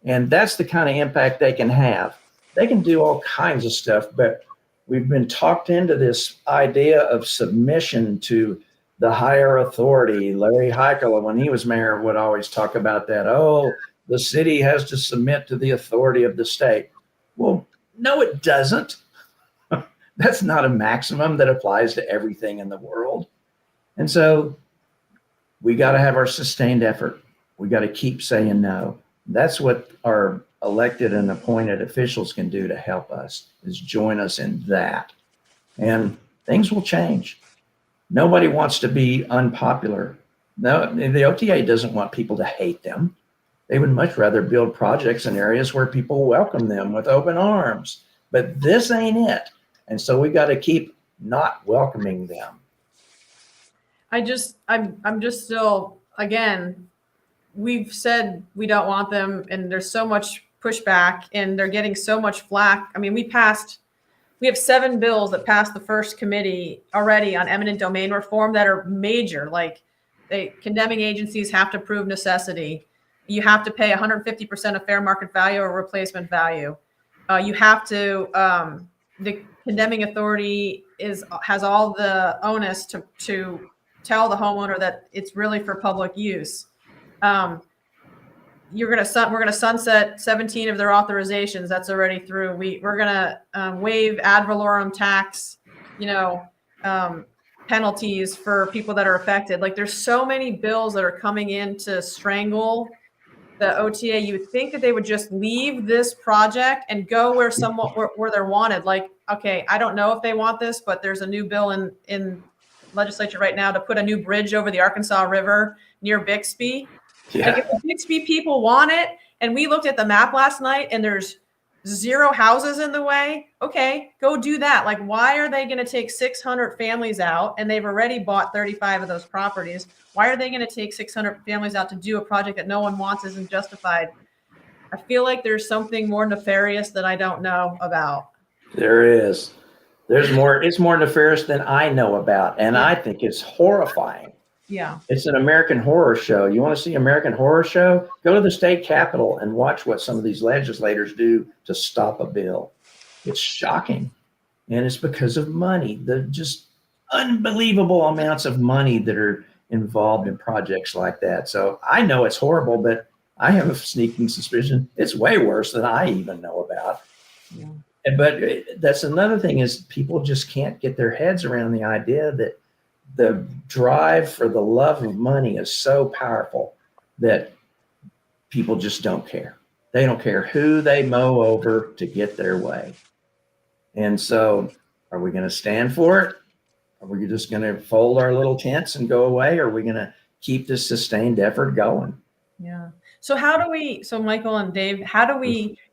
And that's the kind of impact they can have. They can do all kinds of stuff, but we've been talked into this idea of submission to the higher authority. Larry Heikkila, when he was mayor, would always talk about that. Oh, the city has to submit to the authority of the state. Well, no, it doesn't. That's not a maximum that applies to everything in the world. And so we got to have our sustained effort. We got to keep saying no. That's what our elected and appointed officials can do to help us, is join us in that. And things will change. Nobody wants to be unpopular. No, the OTA doesn't want people to hate them. They would much rather build projects in areas where people welcome them with open arms. But this ain't it. And so we got to keep not welcoming them. I'm just still, again, we've said we don't want them, and there's so much pushback and they're getting so much flack. I mean, we have 7 bills that passed the first committee already on eminent domain reform that are major. Like, condemning agencies have to prove necessity. You have to pay 150% of fair market value or replacement value. You have to, the condemning authority has all the onus to tell the homeowner that it's really for public use. We're going to sunset 17 of their authorizations. That's already through. We're going to waive ad valorem tax, penalties for people that are affected. Like, there's so many bills that are coming in to strangle the OTA. You would think that they would just leave this project and go where they're wanted. Like, okay, I don't know if they want this, but there's a new bill in legislature right now to put a new bridge over the Arkansas River near Bixby. Yeah. Like, if the Bixby people want it, and we looked at the map last night and there's 0 houses in the way, okay, go do that. Like, why are they going to take 600 families out, and they've already bought 35 of those properties? Why are they going to take 600 families out to do a project that no one wants, isn't justified? I feel like there's something more nefarious that I don't know about. There is. There's more. It's more nefarious than I know about, and I think it's horrifying. Yeah. It's an American Horror Show. You want to see American Horror Show? Go to the state capitol and watch what some of these legislators do to stop a bill. It's shocking, and it's because of money. The just unbelievable amounts of money that are involved in projects like that. So I know it's horrible, but I have a sneaking suspicion it's way worse than I even know about. Yeah. But that's another thing, is people just can't get their heads around the idea that the drive for the love of money is so powerful that people just don't care. They don't care who they mow over to get their way. And so are we going to stand for it? Are we just going to fold our little tents and go away? Or are we going to keep this sustained effort going? Yeah. So Michael and Dave,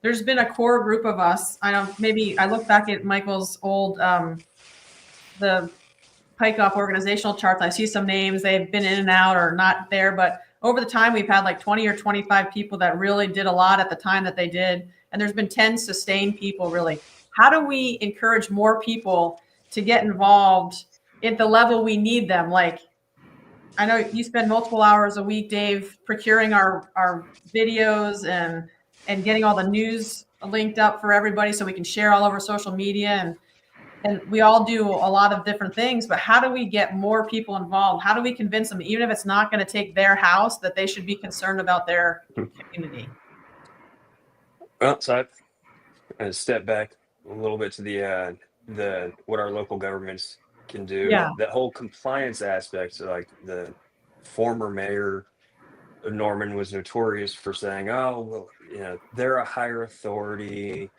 there's been a core group of us. I look back at Michael's old, the Pike Off organizational charts, I see some names, they've been in and out or not there, but over the time, we've had like 20 or 25 people that really did a lot at the time that they did. And there's been 10 sustained people really. How do we encourage more people to get involved at the level we need them? Like, I know you spend multiple hours a week, Dave, procuring our videos and getting all the news linked up for everybody so we can share all over social media, and we all do a lot of different things, but how do we get more people involved? How do we convince them, even if it's not going to take their house, that they should be concerned about their community? Well, so I step back a little bit to the what our local governments can do. Yeah. That whole compliance aspect. So like the former mayor of Norman was notorious for saying, "Oh, well, you know, they're a higher authority.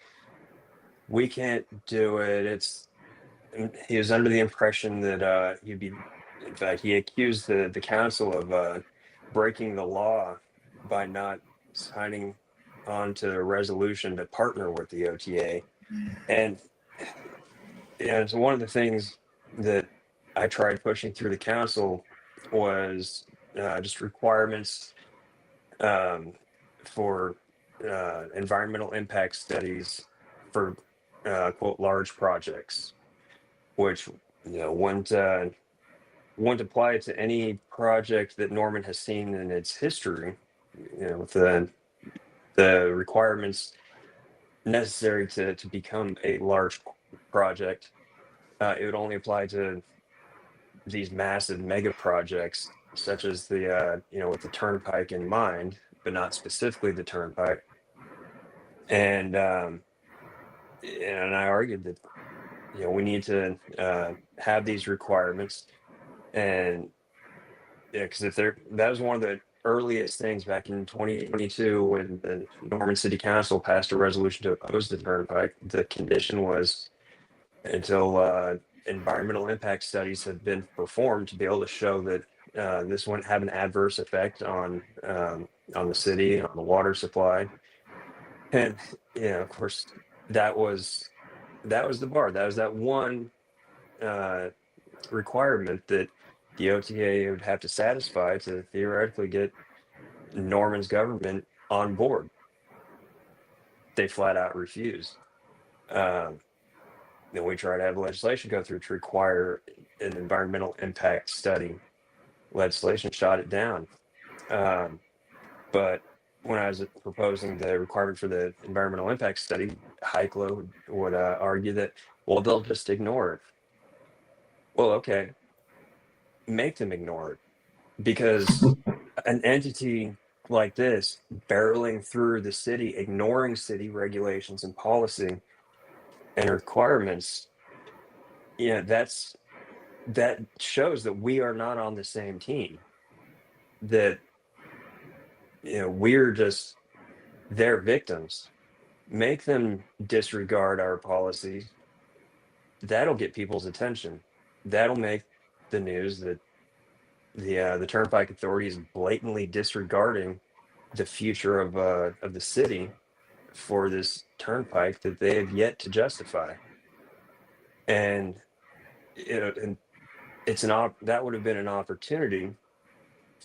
We can't do it." And he was under the impression that he'd be. In fact, he accused the council of breaking the law by not signing on to a resolution to partner with the OTA. And yeah, so one of the things that I tried pushing through the council was just requirements for environmental impact studies for quote large projects, which wouldn't apply to any project that Norman has seen in its history. With the requirements necessary to become a large project, it would only apply to these massive mega projects, such as the with the turnpike in mind, but not specifically the turnpike. And I argued that we need to have these requirements, and because that was one of the earliest things back in 2022 when the Norman City Council passed a resolution to oppose the turnpike. The condition was until environmental impact studies have been performed to be able to show that this wouldn't have an adverse effect on the city, on the water supply. And of course, that was the bar. That was that one requirement that the OTA would have to satisfy to theoretically get Norman's government on board. They flat out refused. Then we tried to have legislation go through to require an environmental impact study. Legislation shot it down. But when I was proposing the requirement for the environmental impact study, Heiklo would argue that, well, they'll just ignore it. Well, okay, make them ignore it, because an entity like this barreling through the city, ignoring city regulations and policy and requirements, that shows that we are not on the same team. That we're just their victims. Make them disregard our policies. That'll get people's attention. That'll make the news that the Turnpike Authority is blatantly disregarding the future of the city for this turnpike that they have yet to justify. And and that would have been an opportunity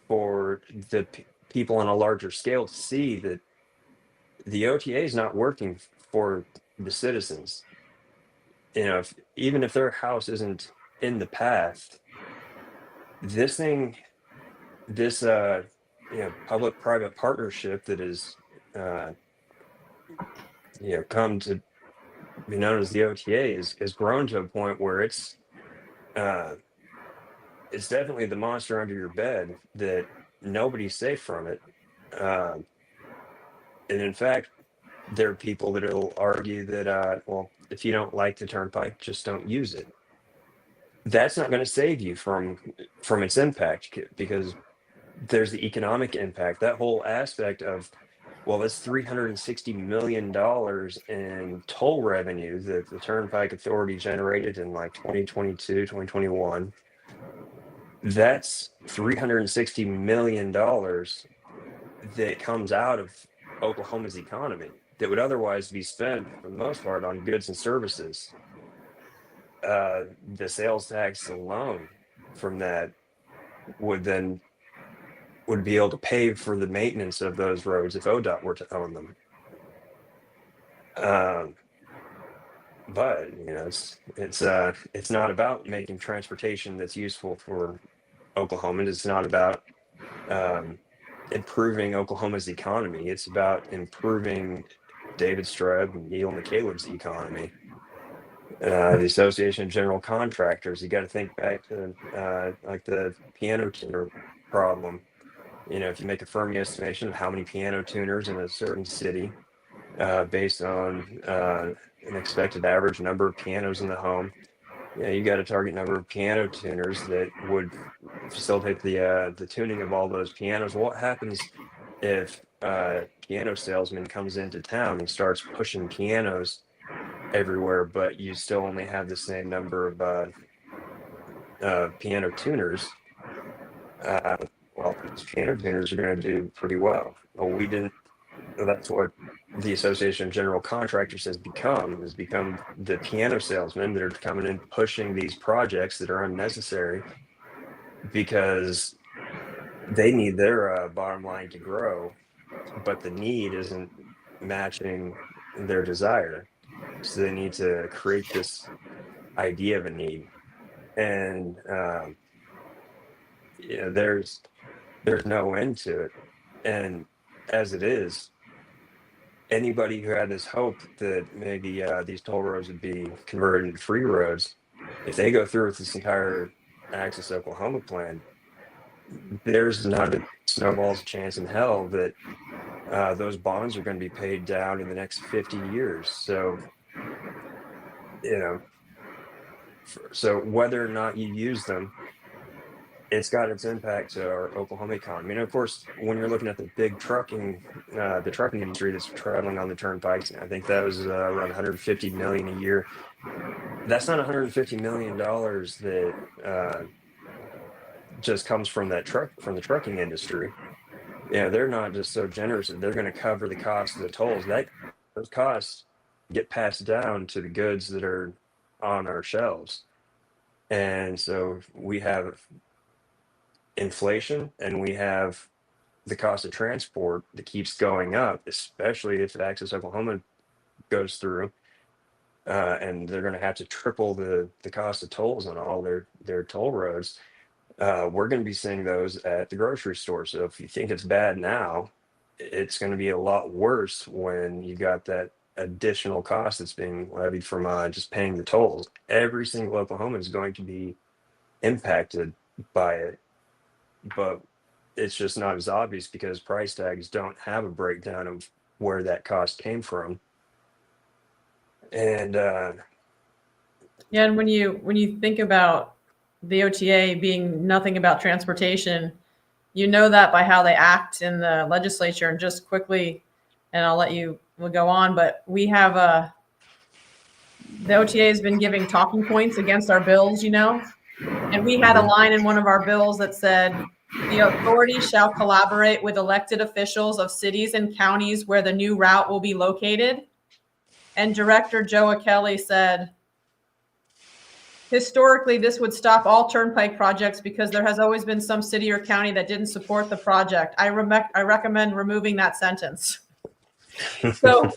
for the people on a larger scale to see that the OTA is not working for the citizens. Even if their house isn't in the path, this public-private partnership that is come to be known as the OTA has grown to a point where it's definitely the monster under your bed that nobody's safe from it. And in fact, there are people that will argue that, well, if you don't like the turnpike, just don't use it. That's not going to save you from its impact, because there's the economic impact. That whole aspect of, well, that's $360 million in toll revenue that the Turnpike Authority generated in like 2022, 2021. That's $360 million that comes out of Oklahoma's economy that would otherwise be spent for the most part on goods and services. the sales tax alone from that would be able to pay for the maintenance of those roads if ODOT were to own them. But it's not about making transportation that's useful for Oklahomans. It's not about improving Oklahoma's economy. It's about improving David Streb and Neil McCaleb's economy. The Association of General Contractors. You got to think back to like the piano tuner problem. If you make a firm estimation of how many piano tuners in a certain city, based on an expected average number of pianos in the home, you got a target number of piano tuners that would facilitate the tuning of all those pianos. What happens if a piano salesman comes into town and starts pushing pianos everywhere, but you still only have the same number of piano tuners? Well, these piano tuners are going to do pretty well. Well, that's what the Association of General Contractors has become the piano salesmen that are coming in pushing these projects that are unnecessary because they need their bottom line to grow, but the need isn't matching their desire. So they need to create this idea of a need. And there's no end to it. And as it is, anybody who had this hope that maybe these toll roads would be converted into free roads, if they go through with this entire Access Oklahoma plan, there's not a snowball's chance in hell that those bonds are going to be paid down in the next 50 years. So, so whether or not you use them, it's got its impact to our Oklahoma economy. And of course, when you're looking at the big trucking industry that's traveling on the turnpikes, I think that was around 150 million a year. That's not 150 million dollars that just comes from the trucking industry. They're not just so generous that they're going to cover the cost of the tolls. Those costs get passed down to the goods that are on our shelves. And so we have inflation and we have the cost of transport that keeps going up, especially if Access Oklahoma goes through, and they're going to have to triple the cost of tolls on all their toll roads. We're going to be seeing those at the grocery store. So if you think it's bad now, it's going to be a lot worse when you got that additional cost that's being levied from just paying the tolls. Every single Oklahoman is going to be impacted by it, but it's just not as obvious because price tags don't have a breakdown of where that cost came from. And and when you think about the OTA being nothing about transportation, that by how they act in the legislature. And just quickly, and we'll go on, but we have the OTA has been giving talking points against our bills, and we had a line in one of our bills that said, the authority shall collaborate with elected officials of cities and counties where the new route will be located. And Director Joe Kelly said, historically, this would stop all turnpike projects because there has always been some city or county that didn't support the project. I recommend removing that sentence. So,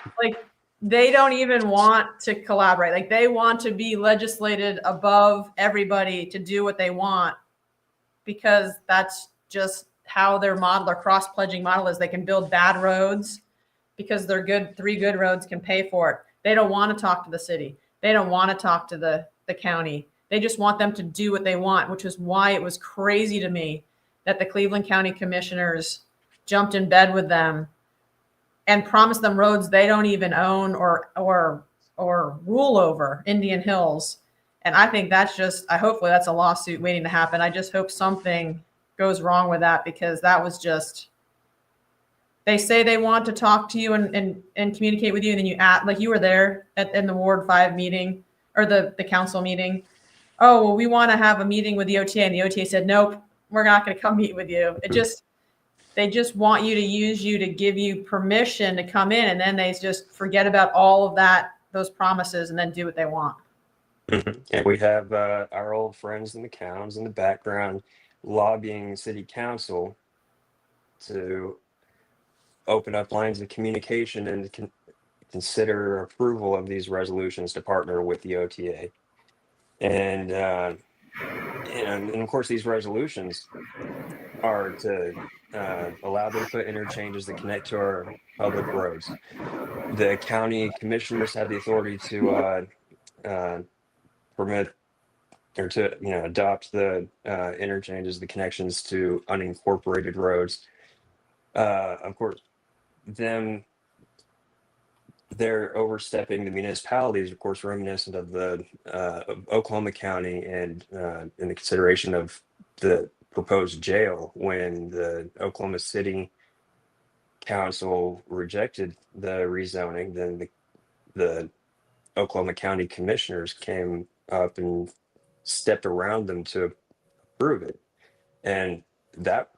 they don't even want to collaborate. They want to be legislated above everybody to do what they want, because that's just how their cross-pledging model is. They can build bad roads because they're good. 3 good roads can pay for it. They don't want to talk to the city. They don't want to talk to the county. They just want them to do what they want, which is why it was crazy to me that the Cleveland County commissioners jumped in bed with them and promised them roads they don't even own or rule over, Indian Hills. And I think hopefully that's a lawsuit waiting to happen. I just hope something goes wrong with that, because that was just, they say they want to talk to you and communicate with you. And then you act like you were there in the Ward 5 meeting or the council meeting. Oh, well, we want to have a meeting with the OTA. And the OTA said, nope, we're not going to come meet with you. They just want you to use you to give you permission to come in. And then they just forget about all of those promises and then do what they want. And we have our old friends in the towns in the background lobbying city council to open up lines of communication and consider approval of these resolutions to partner with the OTA. And, and of course, these resolutions are to allow them to put interchanges that connect to our public roads. The county commissioners have the authority to permit or to adopt the interchanges, the connections to unincorporated roads. Of course, they're overstepping the municipalities, of course, reminiscent of the of Oklahoma County and in the consideration of the proposed jail when the Oklahoma City Council rejected the rezoning. Then the Oklahoma County commissioners came up and stepped around them to approve it, and that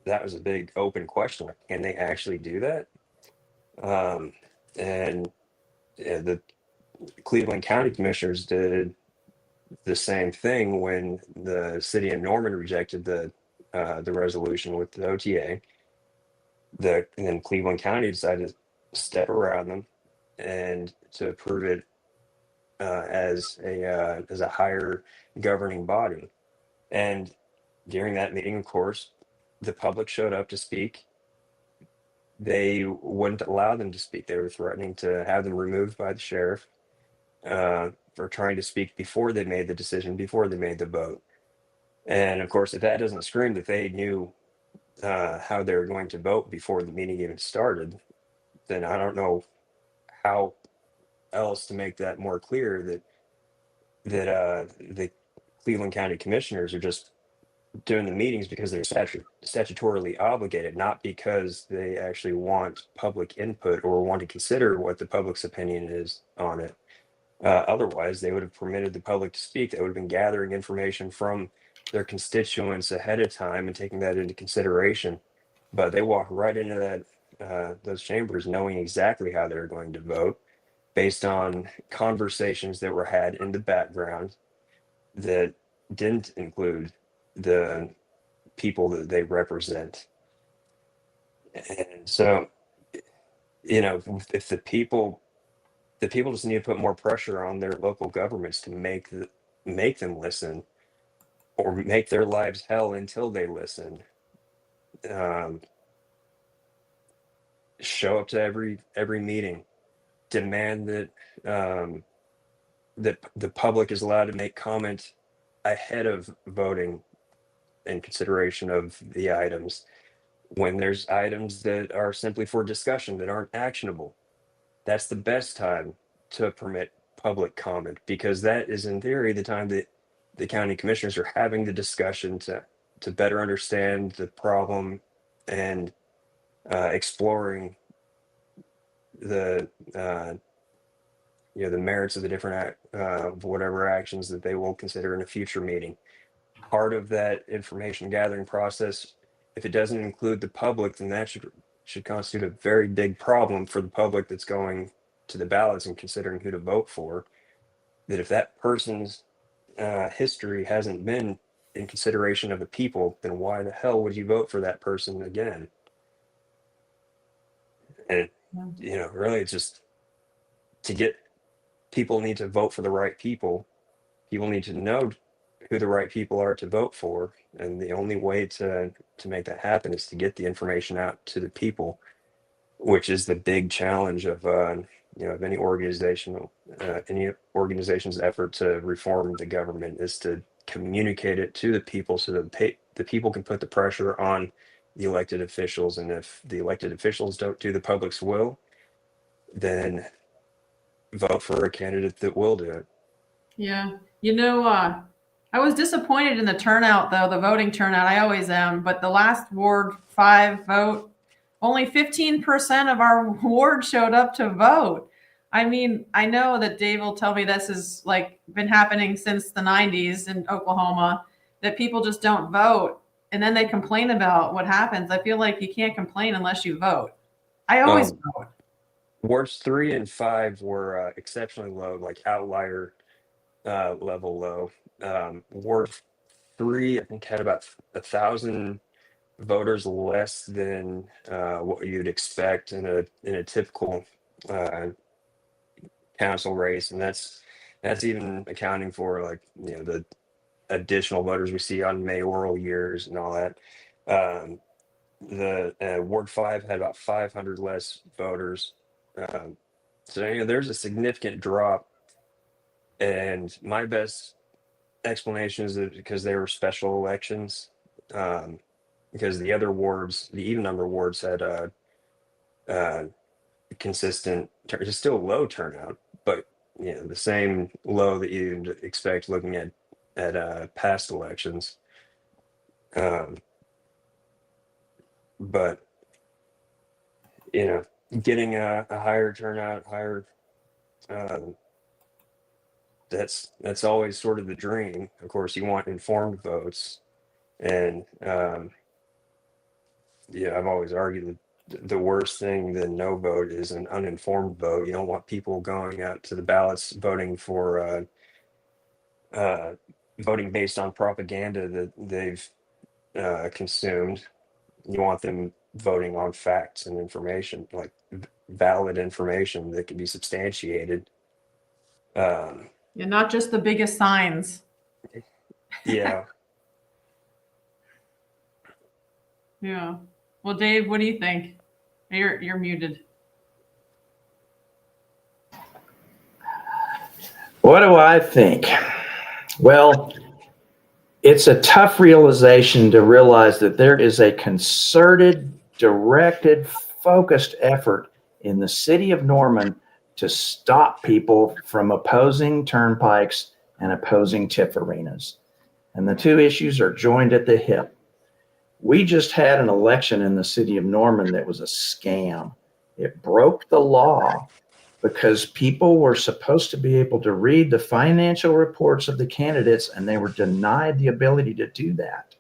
was a big open question. Like, can they actually do that? And the Cleveland County Commissioners did the same thing when the city of Norman rejected the resolution with the OTA. And then Cleveland County decided to step around them and to approve it as a higher governing body. And during that meeting, of course, the public showed up to speak. They wouldn't allow them to speak. They were threatening to have them removed by the sheriff for trying to speak before they made the decision, before they made the vote. And of course, if that doesn't scream that they knew how they were going to vote before the meeting even started, then I don't know how else to make that more clear that the Cleveland County Commissioners are just doing the meetings because they're statutorily obligated, not because they actually want public input or want to consider what the public's opinion is on it. Otherwise, they would have permitted the public to speak. They would have been gathering information from their constituents ahead of time and taking that into consideration. But they walk right into those chambers knowing exactly how they're going to vote based on conversations that were had in the background that didn't include the people that they represent. And so, if the people just need to put more pressure on their local governments to make them listen, or make their lives hell until they listen. Show up to every meeting, demand that that the public is allowed to make comment ahead of voting in consideration of the items. When there's items that are simply for discussion that aren't actionable, that's the best time to permit public comment, because that is in theory the time that the county commissioners are having the discussion to better understand the problem and exploring the the merits of the different whatever actions that they will consider in a future meeting. Part of that information gathering process, if it doesn't include the public, then that should constitute a very big problem for the public that's going to the ballots and considering who to vote for. That if that person's history hasn't been in consideration of the people, then why the hell would you vote for that person again? And really, it's just to get people need to vote for the right people. People need to know who the right people are to vote for, and the only way to make that happen is to get the information out to the people, which is the big challenge of of any organization's effort to reform the government, is to communicate it to the people so that the people can put the pressure on the elected officials. And if the elected officials don't do the public's will, then vote for a candidate that will do it. Yeah. I was disappointed in the turnout, though, the voting turnout. I always am. But the last Ward 5 vote, only 15% of our ward showed up to vote. I mean, I know that Dave will tell me this has been happening since the 90s in Oklahoma, that people just don't vote. And then they complain about what happens. I feel like you can't complain unless you vote. I always vote. Wards 3 and 5 were exceptionally low, like outlier level low. Ward 3, I think, had about 1,000 voters less than what you'd expect in a typical council race, and that's even accounting for, like, the additional voters we see on mayoral years and all that. The Ward 5 had about 500 less voters. So there's a significant drop, and my best explanation is that because they were special elections, because the other wards, the even number wards, had consistent, it's still low turnout, but the same low that you'd expect looking at past elections. But getting a higher turnout, higher, that's always sort of the dream. Of course, you want informed votes, and I've always argued that the worst thing than no vote is an uninformed vote. You don't want people going out to the ballots voting for voting based on propaganda that they've consumed. You want them voting on facts and information, like valid information that can be substantiated. Yeah, not just the biggest signs. Yeah. Yeah. Well, Dave, what do you think? You're muted. What do I think? Well, it's a tough realization to realize that there is a concerted, directed, focused effort in the city of Norman to stop people from opposing turnpikes and opposing TIF arenas. And the two issues are joined at the hip. We just had an election in the city of Norman that was a scam. It broke the law because people were supposed to be able to read the financial reports of the candidates, and they were denied the ability to do that.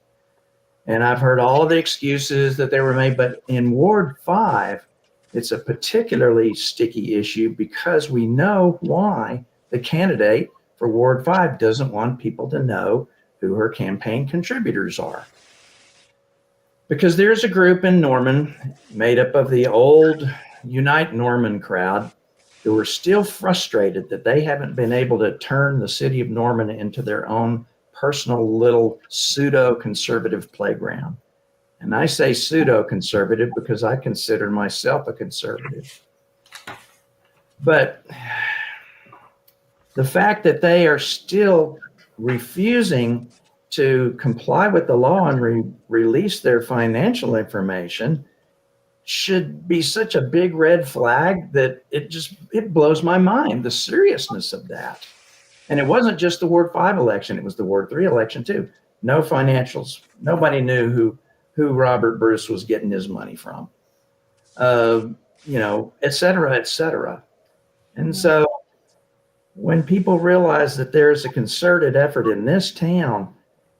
And I've heard all of the excuses that they were made, but in Ward 5, it's a particularly sticky issue because we know why the candidate for Ward 5 doesn't want people to know who her campaign contributors are. Because there's a group in Norman made up of the old Unite Norman crowd who are still frustrated that they haven't been able to turn the city of Norman into their own personal little pseudo-conservative playground. And I say pseudo-conservative because I consider myself a conservative. But the fact that they are still refusing to comply with the law and release their financial information should be such a big red flag that it blows my mind, the seriousness of that. And it wasn't just the Ward 5 election, it was the Ward 3 election too. No financials. Nobody knew who Robert Bruce was getting his money from, et cetera, et cetera. And so when people realize that there's a concerted effort in this town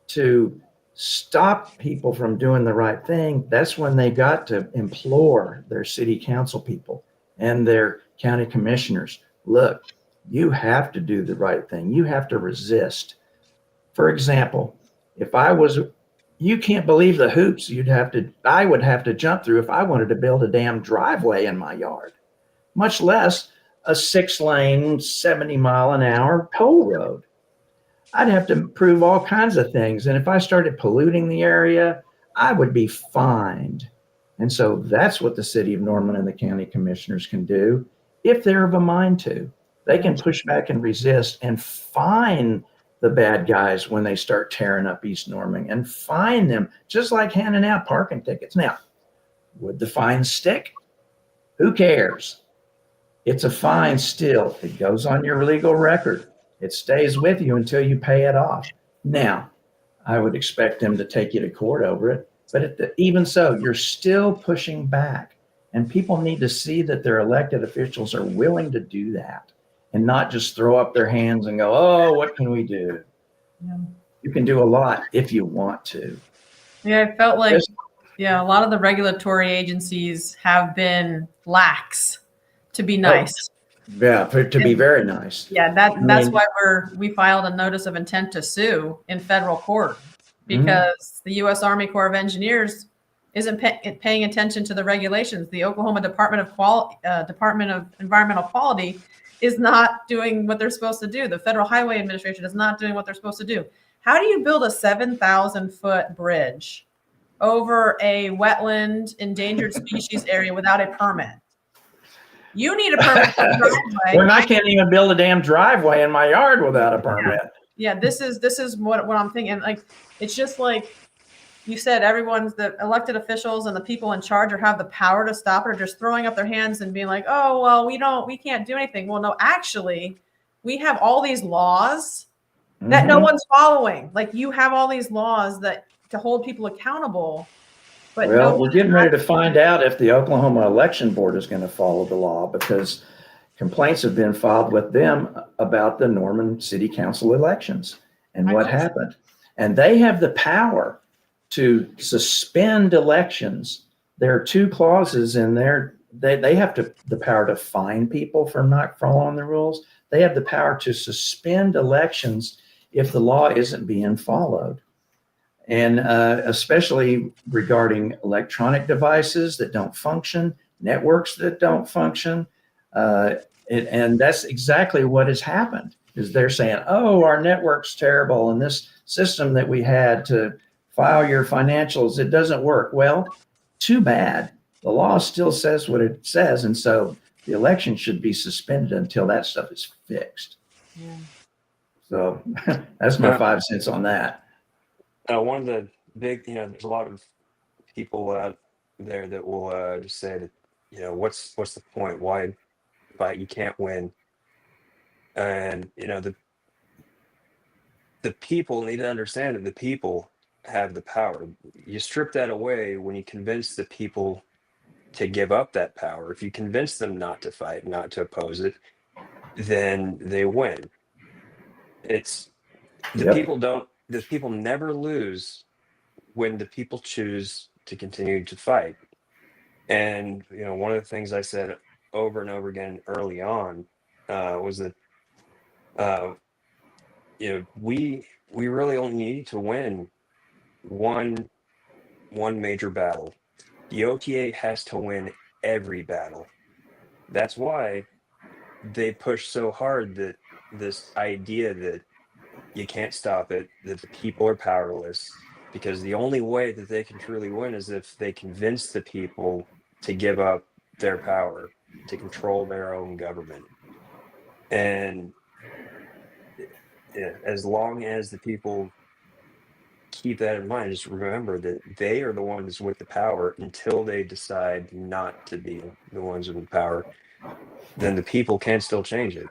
to stop people from doing the right thing, that's when they got to implore their city council people and their county commissioners, look, you have to do the right thing. You have to resist. For example, you can't believe the hoops I would have to jump through if I wanted to build a damn driveway in my yard, much less a 6-lane, 70-mile-an-hour toll road. I'd have to prove all kinds of things. And if I started polluting the area, I would be fined. And so that's what the city of Norman and the county commissioners can do if they're of a mind to. They can push back and resist and fine the bad guys when they start tearing up East Norman, and fine them, just like handing out parking tickets. Now, would the fine stick? Who cares? It's a fine still. It goes on your legal record. It stays with you until you pay it off. Now, I would expect them to take you to court over it, but even so, you're still pushing back. And people need to see that their elected officials are willing to do that and not just throw up their hands and go, oh, what can we do? Yeah. You can do a lot if you want to. Yeah, I felt like, a lot of the regulatory agencies have been lax, to be nice. Yeah, to be very nice. Yeah, I that's mean, why we filed a notice of intent to sue in federal court, Mm-hmm. because the U.S. Army Corps of Engineers isn't paying attention to the regulations. The Oklahoma Department of Environmental Quality is not doing what they're supposed to do. The Federal Highway Administration is not doing what they're supposed to do. How do you build a 7,000-foot bridge over a wetland endangered species area without a permit? You need a permit for the driveway. when I can't even build a damn driveway in my yard without a permit. Yeah, this is what I'm thinking. Like, it's just like you said, everyone's the elected officials and the people in charge have the power to stop it, or just throwing up their hands and being like, oh, well, we can't do anything. Well, no, actually, we have all these laws that no one's following. Like, you have all these laws that to hold people accountable. But Well, we're getting ready to find out if the Oklahoma Election Board is going to follow the law, because complaints have been filed with them about the Norman City Council elections and what happened. And they have the power to suspend elections. There are 2 clauses in there. They have the power to fine people for not following the rules. They have the power to suspend elections if the law isn't being followed. And especially regarding electronic devices that don't function, networks that don't function. And that's exactly what has happened, is they're saying, oh, our network's terrible, and this system that we had to file your financials, it doesn't work. Well, too bad. The law still says what it says, and so the election should be suspended until that stuff is fixed. Yeah. So that's my 5 cents on that. One of the big, there's a lot of people out there that will just say that, what's the point? Why fight? You can't win. And the people need to understand that the people have the power. You strip that away when you convince the people to give up that power. If you convince them not to fight, not to oppose it, then they win. It's the people don't. The people never lose when the people choose to continue to fight. And one of the things I said over and over again early on was that we really only need to win one major battle. The OTA has to win every battle. That's why they push so hard that this idea that you can't stop it, that the people are powerless, because the only way that they can truly win is if they convince the people to give up their power, to control their own government. And as long as the people keep that in mind, just remember that they are the ones with the power until they decide not to be the ones with the power, then the people can still change it.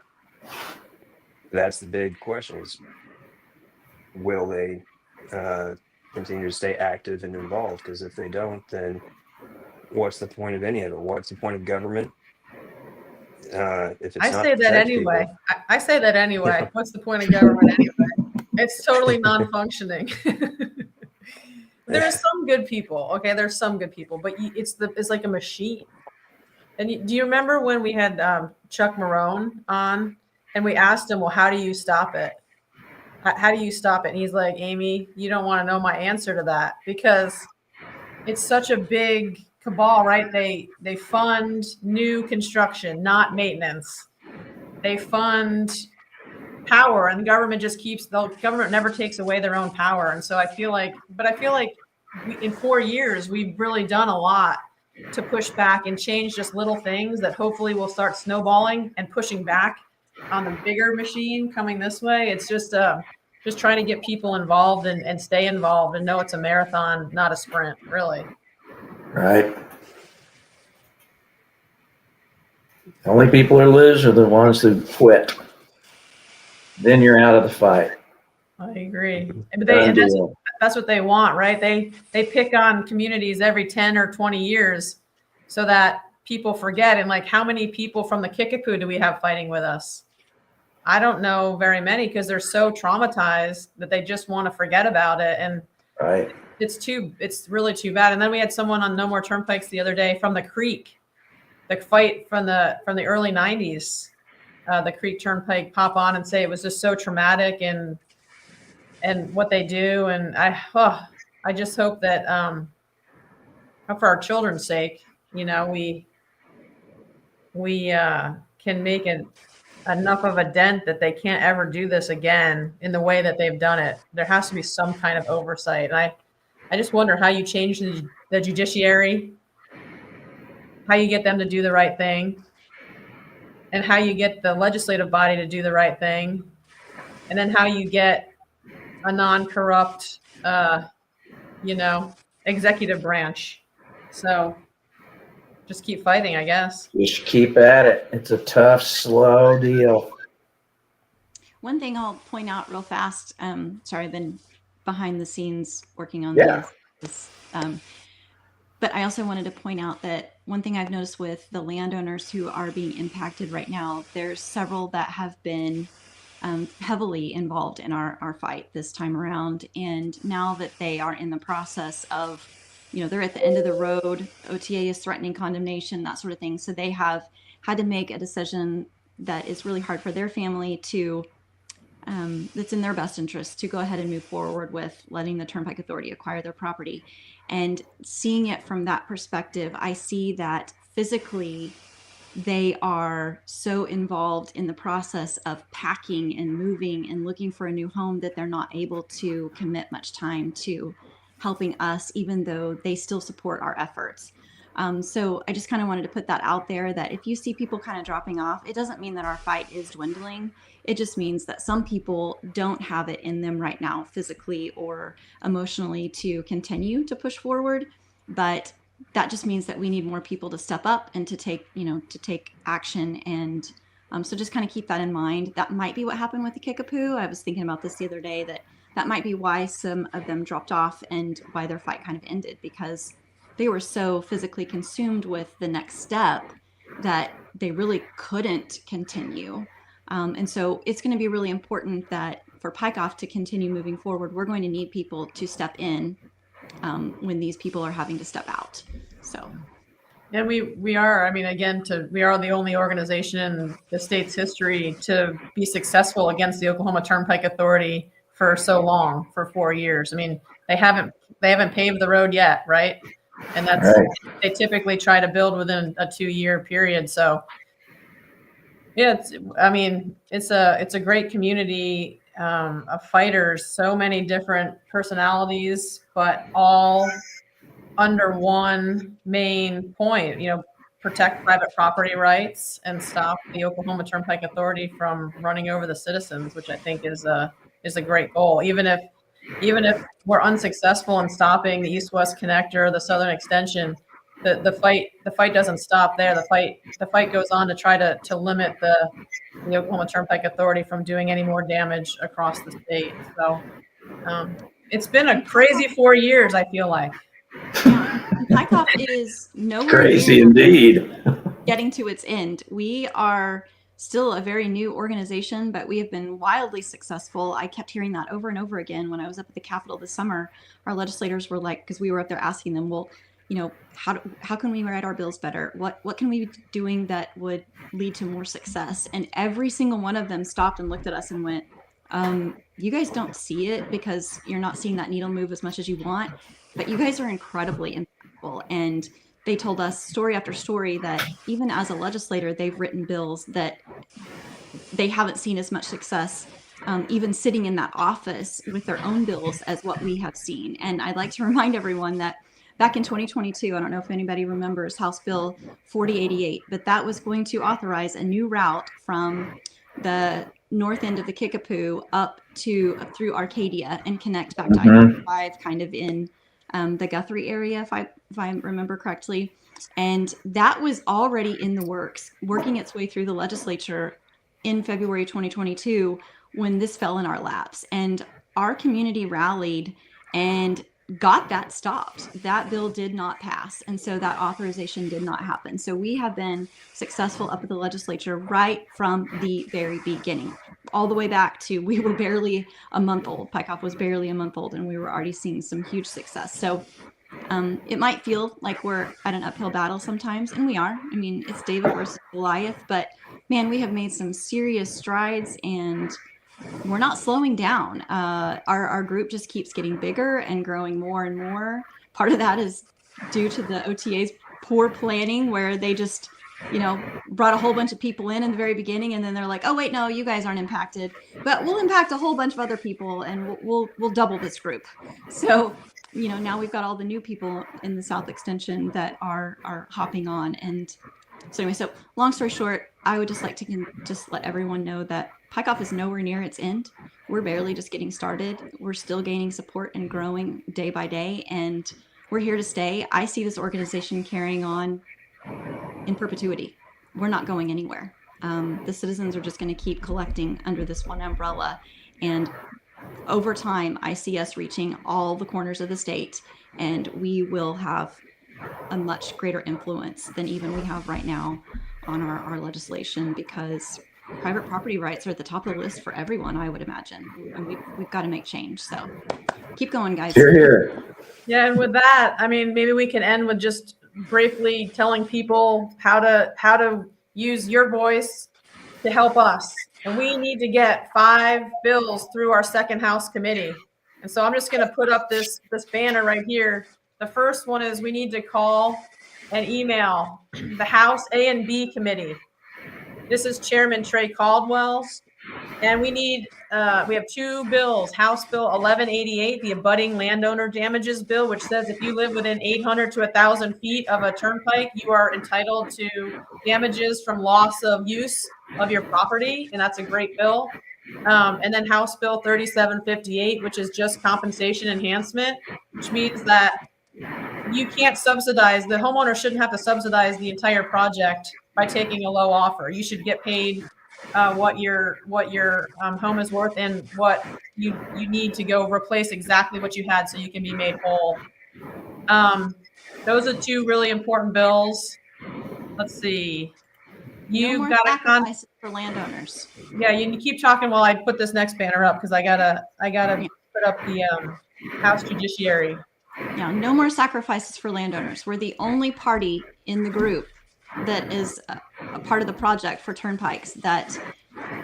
That's the big question, is will they continue to stay active and involved? Because if they don't, then what's the point of any of it? What's the point of government? If it's I not say to that protect anyway. people. I say that anyway. What's the point of government anyway? It's totally non-functioning. There are some good people. Okay, there's some good people, but it's like a machine. And do you remember when we had Chuck Marone on, and we asked him, well, how do you stop it? How do you stop it? And he's like, Amy, you don't want to know my answer to that, because it's such a big cabal, right? They fund new construction, not maintenance. They fund power, and the government never takes away their own power. And so I feel like in 4 years, we've really done a lot to push back and change just little things that hopefully will start snowballing and pushing back on the bigger machine coming this way. It's just trying to get people involved and stay involved and know it's a marathon, not a sprint, really. Right. The only people who lose are the ones who quit. Then you're out of the fight. I agree. Done deal. That's what they want, right? They pick on communities every 10 or 20 years so that people forget. And like, how many people from the Kickapoo do we have fighting with us? I don't know very many, because they're so traumatized that they just want to forget about it. And Right. it's really too bad. And then we had someone on No More Turnpikes the other day from the Creek, the fight from the early 90s. the Creek Turnpike pop on and say it was just so traumatic and what they do. And I just hope that for our children's sake, you know, we can make enough of a dent that they can't ever do this again in the way that they've done it. There has to be some kind of oversight. And I just wonder how you change the judiciary, how you get them to do the right thing, and how you get the legislative body to do the right thing, and then how you get a non-corrupt, executive branch. So just keep fighting, I guess. Just keep at it. It's a tough, slow deal. One thing I'll point out real fast, sorry, I've been behind the scenes working on this. But I also wanted to point out that one thing I've noticed with the landowners who are being impacted right now, there's several that have been heavily involved in our fight this time around. And now that they are in the process of, they're at the end of the road, OTA is threatening condemnation, that sort of thing. So they have had to make a decision that is really hard for their family to, that's in their best interest to go ahead and move forward with letting the Turnpike Authority acquire their property. And seeing it from that perspective, I see that physically they are so involved in the process of packing and moving and looking for a new home that they're not able to commit much time to helping us, even though they still support our efforts. So I just kind of wanted to put that out there, that if you see people kind of dropping off, it doesn't mean that our fight is dwindling. It just means that some people don't have it in them right now, physically or emotionally, to continue to push forward. But that just means that we need more people to step up and to take action. And so just kind of keep that in mind. That might be what happened with the Kickapoo. I was thinking about this the other day, that might be why some of them dropped off and why their fight kind of ended, because they were so physically consumed with the next step that they really couldn't continue. And so it's going to be really important that for PIKE OFF to continue moving forward, we're going to need people to step in when these people are having to step out. So. And we are, we are the only organization in the state's history to be successful against the Oklahoma Turnpike Authority for so long, for 4 years. I mean, they haven't paved the road yet, right? And that's right. They typically try to build within a 2-year period. So yeah, it's a great community of fighters, so many different personalities, but all under one main point, protect private property rights and stop the Oklahoma Turnpike Authority from running over the citizens, which I think is a great goal. Even if we're unsuccessful in stopping the East-West Connector, the Southern Extension, the fight doesn't stop there. The fight goes on to try to limit the Oklahoma Turnpike Authority from doing any more damage across the state. So it's been a crazy 4 years, I feel like. Yeah, PIKE OFF is nowhere crazy near indeed getting to its end. We are still a very new organization, but we have been wildly successful. I kept hearing that over and over again when I was up at the Capitol this summer. Our legislators were like, because we were up there asking them, well, how can we write our bills better? What can we be doing that would lead to more success? And every single one of them stopped and looked at us and went, you guys don't see it because you're not seeing that needle move as much as you want, but you guys are incredibly impactful. And they told us story after story that even as a legislator, they've written bills that they haven't seen as much success, even sitting in that office with their own bills, as what we have seen. And I'd like to remind everyone that back in 2022, I don't know if anybody remembers House Bill 4088, but that was going to authorize a new route from the north end of the Kickapoo up through Arcadia and connect back to I-45, kind of in the Guthrie area, if I remember correctly. And that was already in the works, working its way through the legislature in February 2022 when this fell in our laps. And our community rallied and got that stopped. That bill did not pass. And so that authorization did not happen. So we have been successful up at the legislature right from the very beginning, all the way back to, we were barely a month old. PIKE OFF was barely a month old, and we were already seeing some huge success. So it might feel like we're at an uphill battle sometimes, and we are. I mean, it's David versus Goliath, but man, we have made some serious strides, and we're not slowing down. Our group just keeps getting bigger and growing more and more. Part of that is due to the OTA's poor planning, where they just, brought a whole bunch of people in the very beginning, and then they're like, oh wait, no, you guys aren't impacted, but we'll impact a whole bunch of other people, and we'll double this group. So now we've got all the new people in the South Extension that are hopping on. And so anyway, so long story short, I would just like to just let everyone know that Pike Off is nowhere near its end. We're barely just getting started. We're still gaining support and growing day by day, and we're here to stay. I see this organization carrying on in perpetuity. We're not going anywhere. The citizens are just going to keep collecting under this one umbrella, and over time, I see us reaching all the corners of the state, and we will have a much greater influence than even we have right now on our legislation, because private property rights are at the top of the list for everyone, I would imagine. And we've got to make change. So keep going, guys. Here, here. Yeah, and with that, I mean, maybe we can end with just briefly telling people how to use your voice to help us. And we need to get 5 bills through our second House committee. And so I'm just going to put up this banner right here. The first one is we need to call and email the House A and B committee. This is Chairman Trey Caldwell. And we have 2 bills, House Bill 1188, the abutting landowner damages bill, which says if you live within 800 to 1,000 feet of a turnpike, you are entitled to damages from loss of use of your property. And that's a great bill. And then House Bill 3758, which is just compensation enhancement, which means that you can't subsidize, the homeowner shouldn't have to subsidize the entire project by taking a low offer. You should get paid what your home is worth and what you need to go replace exactly what you had so you can be made whole. Those are 2 really important bills. Let's see. No more sacrifices for landowners. Yeah, you keep talking while I put this next banner up, because I gotta put up the House Judiciary. Yeah, no more sacrifices for landowners. We're the only party in the group that is a part of the project for turnpikes that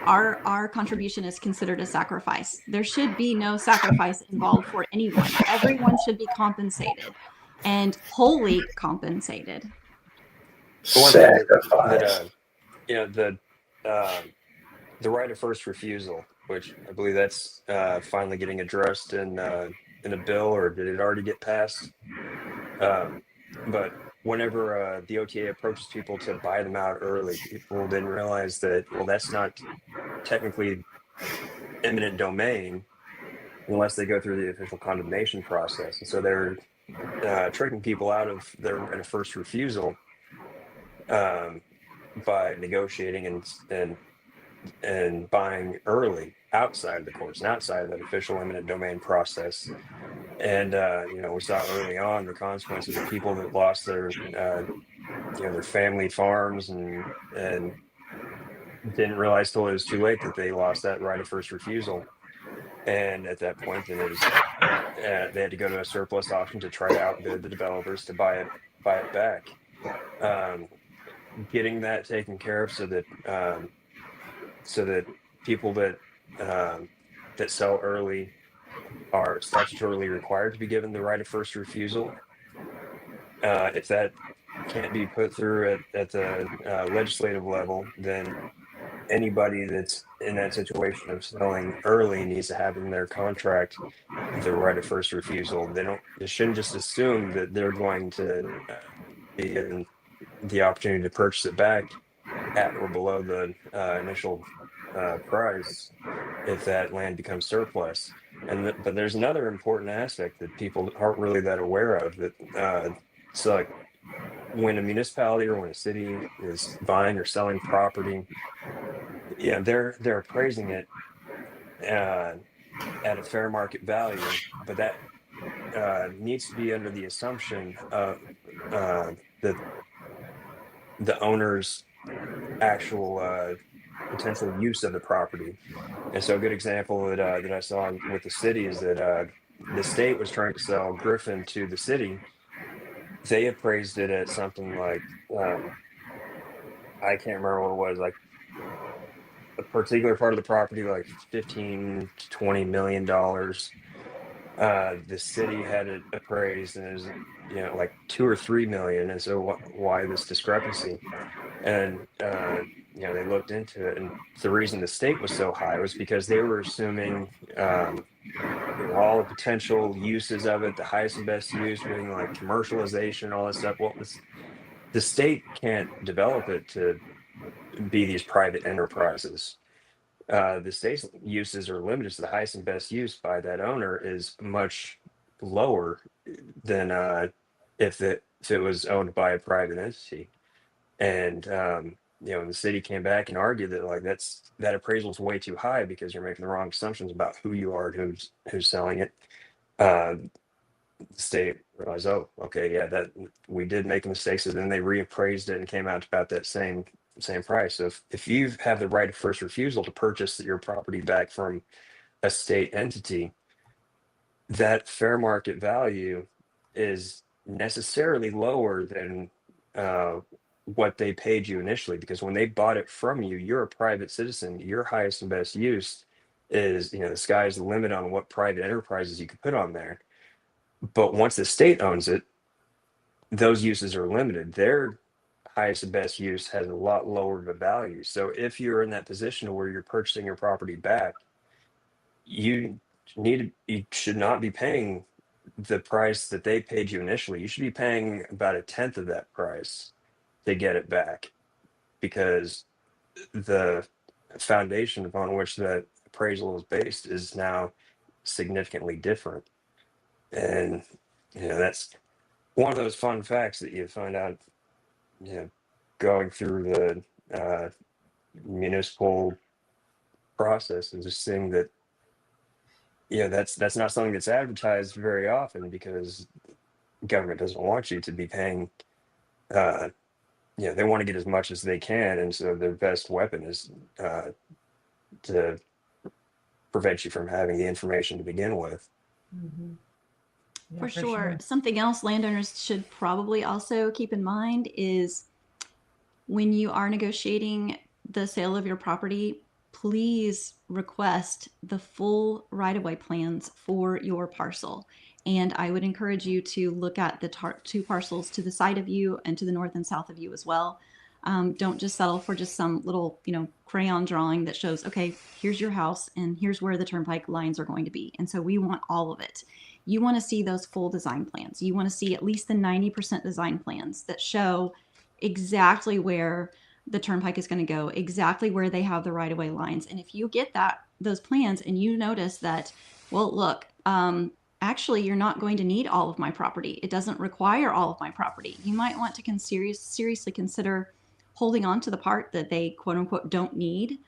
our contribution is considered a sacrifice. There should be no sacrifice involved for anyone. Everyone should be compensated, and wholly compensated. Sacrifice. The right of first refusal, which I believe that's finally getting addressed in a bill, or did it already get passed? But whenever the OTA approaches people to buy them out early, people didn't realize that, well, that's not technically eminent domain unless they go through the official condemnation process. And so they're tricking people out of their right of first refusal by negotiating and buying early outside of the courts and outside of that official eminent domain process. And we saw early on the consequences of people that lost their their family farms and didn't realize till it was too late that they lost that right of first refusal. And at that point, then it was, they had to go to a surplus auction to try to outbid the developers to buy it back. Getting that taken care of so that people that sell early are statutorily required to be given the right of first refusal. If that can't be put through at the legislative level, then anybody that's in that situation of selling early needs to have in their contract the right of first refusal. They shouldn't just assume that they're going to be given the opportunity to purchase it back at or below the initial price if that land becomes surplus. But there's another important aspect that people aren't really that aware of, that so like when a municipality or when a city is buying or selling property, they're appraising it at a fair market value, but that needs to be under the assumption of that the owner's actual potential use of the property. And so a good example that I saw with the city is that the state was trying to sell Griffin to the city. They appraised it at something like I can't remember what it was, like a particular part of the property, like 15 to 20 million dollars. The city had it appraised, and it was, like 2 or 3 million. And so why this discrepancy? And they looked into it, and the reason the state was so high was because they were assuming all the potential uses of it, the highest and best use being like commercialization and all that stuff. Well, the state can't develop it to be these private enterprises. The state's uses are limited, so the highest and best use by that owner is much lower than if it was owned by a private entity. And the city came back and argued that like that appraisal is way too high because you're making the wrong assumptions about who you are and who's selling it. The state realized, oh, okay, yeah, that we did make a mistake. So then they reappraised it and came out to about that same price. So if you have the right of first refusal to purchase your property back from a state entity, that fair market value is necessarily lower than what they paid you initially, because when they bought it from you, you're a private citizen. Your highest and best use is, the sky's the limit on what private enterprises you could put on there. But once the state owns it, those uses are limited. Their highest and best use has a lot lower of a value. So if you're in that position where you're purchasing your property back, you should not be paying the price that they paid you initially. You should be paying about 1/10 of that price to get it back, because the foundation upon which that appraisal is based is now significantly different. And that's one of those fun facts that you find out going through the municipal process, and just seeing that that's not something that's advertised very often, because government doesn't want you to be paying. They want to get as much as they can, and so their best weapon is to prevent you from having the information to begin with. Mm-hmm. Yeah, For sure. Something else landowners should probably also keep in mind is when you are negotiating the sale of your property, please request the full right-of-way plans for your parcel. And I would encourage you to look at the two parcels to the side of you and to the north and south of you as well. Don't just settle for just some little, crayon drawing that shows, okay, here's your house and here's where the turnpike lines are going to be. And so we want all of it. You want to see those full design plans. You want to see at least the 90% design plans that show exactly where the turnpike is going to go, exactly where they have the right-of-way lines. And if you get those plans and you notice that, well, look, actually, you're not going to need all of my property. It doesn't require all of my property. You might want to seriously consider holding on to the part that they quote unquote don't need.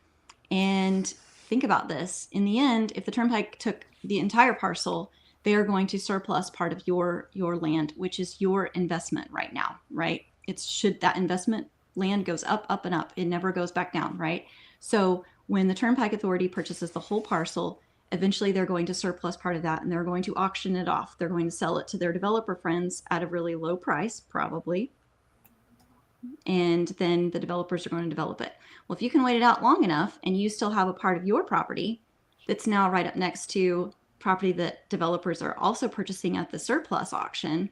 And think about this. In the end, if the turnpike took the entire parcel, they are going to surplus part of your land, which is your investment right now, right? Should that investment land goes up, up, and up. It never goes back down, right? So when the Turnpike Authority purchases the whole parcel, eventually they're going to surplus part of that and they're going to auction it off. They're going to sell it to their developer friends at a really low price, probably. And then the developers are going to develop it. Well, if you can wait it out long enough and you still have a part of your property that's now right up next to property that developers are also purchasing at the surplus auction,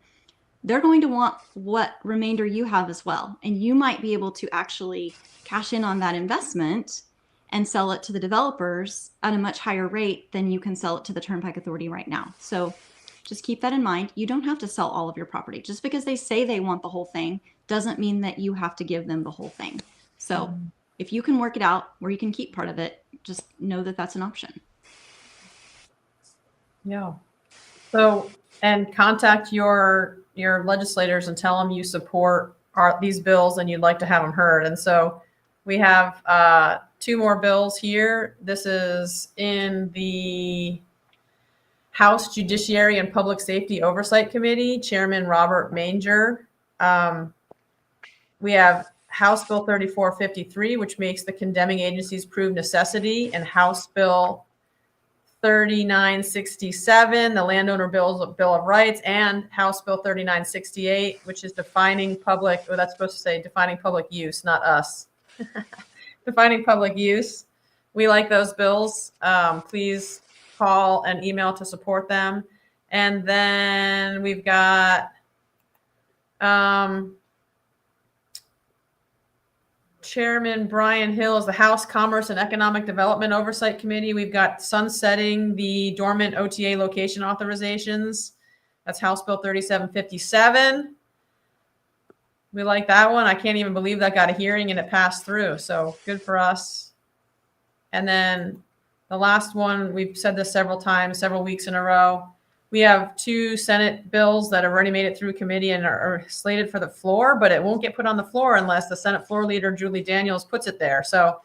they're going to want what remainder you have as well. And you might be able to actually cash in on that investment and sell it to the developers at a much higher rate than you can sell it to the Turnpike Authority right now. So just keep that in mind. You don't have to sell all of your property. Just because they say they want the whole thing doesn't mean that you have to give them the whole thing. So if you can work it out where you can keep part of it, just know that that's an option. Yeah. So, and contact your legislators and tell them you support these bills and you'd like to have them heard. And so we have 2 more bills here. This is in the House Judiciary and Public Safety Oversight Committee, Chairman Robert Manger. We have House Bill 3453, which makes the condemning agencies prove necessity, and House Bill 3967, the Landowner Bill of Rights, and House Bill 3968, which is defining public, that's supposed to say defining public use, not us. defining public use. We like those bills. Please call and email to support them. And then we've got Chairman Brian Hill is the House Commerce and Economic Development Oversight Committee. We've got sunsetting the dormant OTA location authorizations. That's House Bill 3757. We like that one. I can't even believe that got a hearing and it passed through. So good for us. And then the last one, we've said this several times, several weeks in a row. We have 2 Senate bills that have already made it through committee and are slated for the floor, but it won't get put on the floor unless the Senate floor leader, Julie Daniels, puts it there. So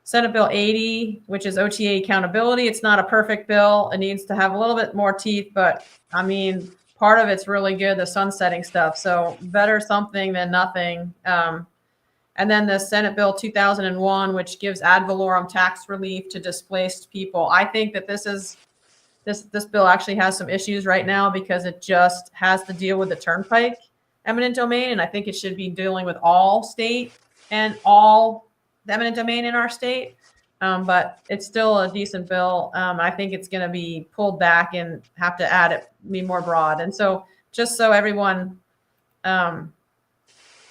Senate Bill 80, which is OTA accountability. It's not a perfect bill. It needs to have a little bit more teeth, but I mean, part of it's really good, the sunsetting stuff. So better something than nothing. And then the Senate Bill 2001, which gives ad valorem tax relief to displaced people. I think that this bill actually has some issues right now because it just has to deal with the turnpike eminent domain. And I think it should be dealing with all state and all the eminent domain in our state. But it's still a decent bill. I think it's going to be pulled back and have to add it, be more broad. And so just so everyone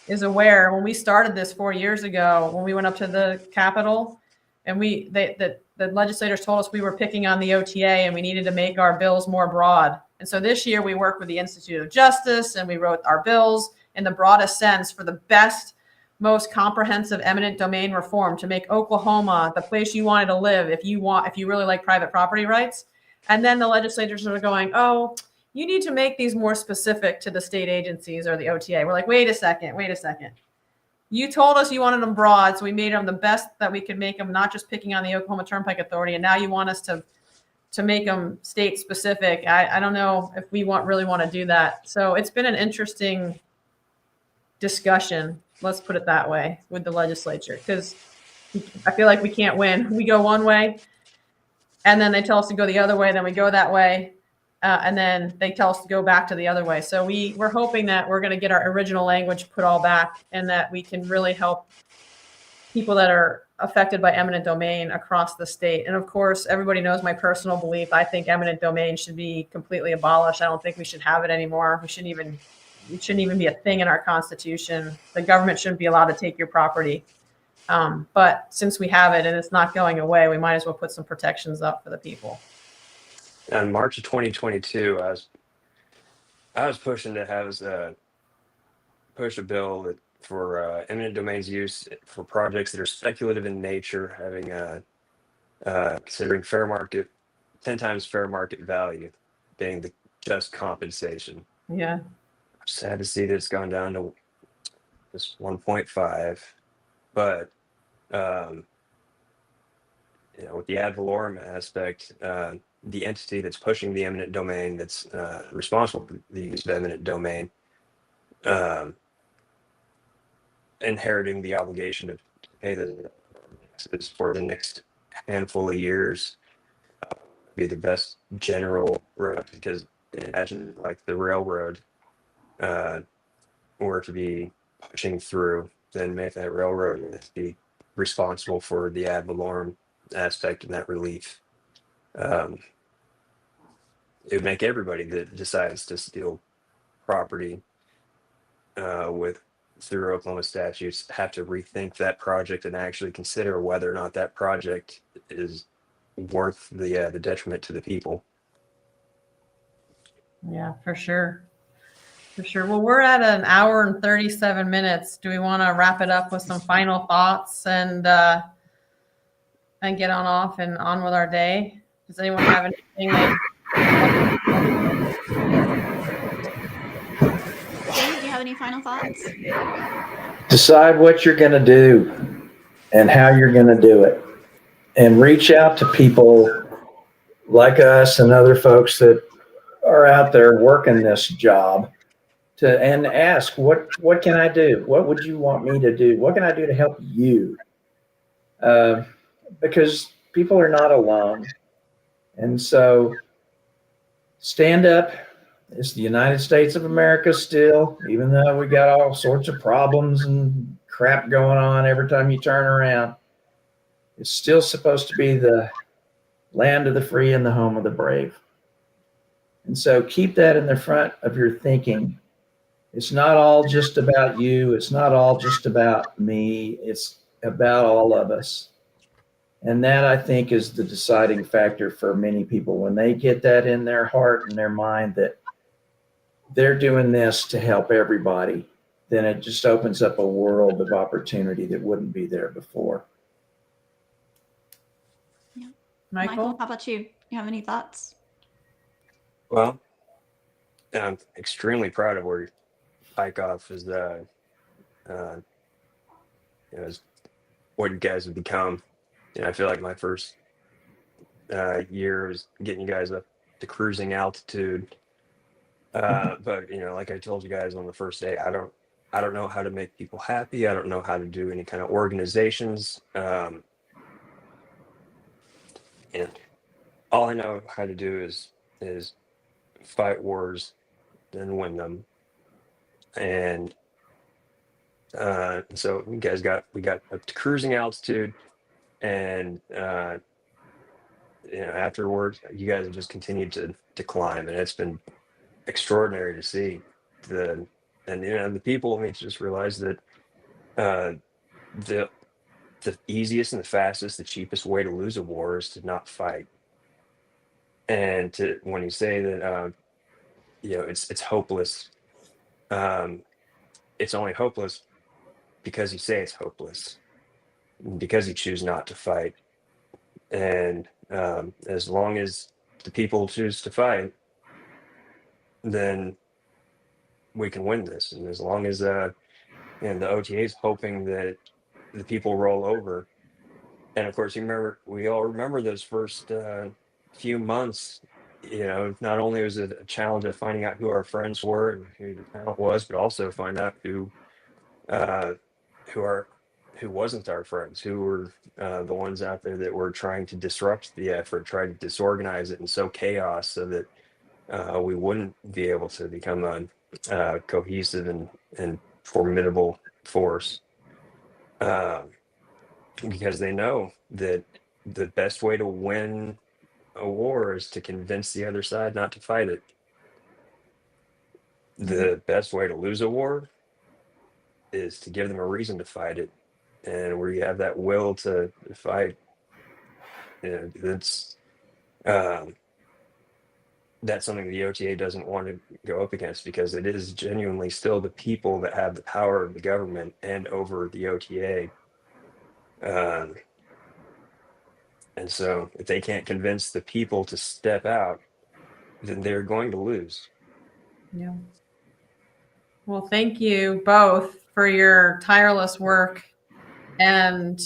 is aware, when we started this 4 years ago, when we went up to the Capitol, and the legislators told us we were picking on the OTA and we needed to make our bills more broad. And so this year we worked with the Institute of Justice and we wrote our bills in the broadest sense for the best, most comprehensive eminent domain reform to make Oklahoma the place you wanted to live if you really like private property rights. And then the legislators are going, oh, you need to make these more specific to the state agencies or the OTA. We're like, wait a second. You told us you wanted them broad, so we made them the best that we could make them, not just picking on the Oklahoma Turnpike Authority. And now you want us to make them state specific. I don't know if we really want to do that. So it's been an interesting discussion, let's put it that way, with the legislature, because I feel like we can't win. We go one way, and then they tell us to go the other way, then we go that way. And then they tell us to go back to the other way. So we're hoping that we're going to get our original language put all back and that we can really help people that are affected by eminent domain across the state. And of course, everybody knows my personal belief. I think eminent domain should be completely abolished. I don't think we should have it anymore. It shouldn't even be a thing in our Constitution. The government shouldn't be allowed to take your property. But since we have it and it's not going away, we might as well put some protections up for the people. In March of 2022, I was pushing to have push a bill that for eminent domains use for projects that are speculative in nature, having considering 10 times fair market value being the just compensation. Yeah. I'm sad to see that it's gone down to just 1.5, but with the ad valorem aspect, the entity that's pushing the eminent domain, that's responsible for the use of eminent domain, inheriting the obligation to pay the taxes for the next handful of years, be the best general road. Because imagine like the railroad were to be pushing through, then make that railroad be responsible for the ad valorem aspect and that relief. It would make everybody that decides to steal property through Oklahoma statutes have to rethink that project and actually consider whether or not that project is worth the detriment to the people. Yeah, for sure. For sure. Well, we're at an hour and 37 minutes. Do we want to wrap it up with some final thoughts and get on with our day? Does anyone have anything? Dave, do you have any final thoughts? Decide what you're going to do and how you're going to do it, and reach out to people like us and other folks that are out there working this job and ask, what can I do? What would you want me to do? What can I do to help you? Because people are not alone. And so stand up. It's the United States of America still, even though we got all sorts of problems and crap going on every time you turn around. It's still supposed to be the land of the free and the home of the brave. And so keep that in the front of your thinking. It's not all just about you. It's not all just about me. It's about all of us. And that, I think, is the deciding factor for many people. When they get that in their heart and their mind that they're doing this to help everybody, then it just opens up a world of opportunity that wouldn't be there before. Yeah. Michael? How about you? You have any thoughts? Well, I'm extremely proud of where Pike Off is, is what you guys have become. I feel like my first year was getting you guys up to cruising altitude. But like I told you guys on the first day, I don't know how to make people happy. I don't know how to do any kind of organizations. And all I know how to do is fight wars, then win them. And so we got up to cruising altitude, and afterwards you guys have just continued to climb, and it's been extraordinary to see the people. I just realized that the easiest and the fastest, the cheapest way to lose a war is to not fight. And when you say that it's hopeless, it's only hopeless because you say it's hopeless, because you choose not to fight. And as long as the people choose to fight, then we can win this. And as long as the OTA is hoping that the people roll over. And of course, we all remember those first few months. Not only was it a challenge of finding out who our friends were and who the talent was, but also find out who wasn't our friends, who were the ones out there that were trying to disrupt the effort, trying to disorganize it and sow chaos so that we wouldn't be able to become a cohesive and formidable force. Because they know that the best way to win a war is to convince the other side not to fight it. The best way to lose a war is to give them a reason to fight it. And where you have that will to fight, that's something the OTA doesn't want to go up against, because it is genuinely still the people that have the power of the government and over the OTA. And so if they can't convince the people to step out, then they're going to lose. Yeah. Well, thank you both for your tireless work and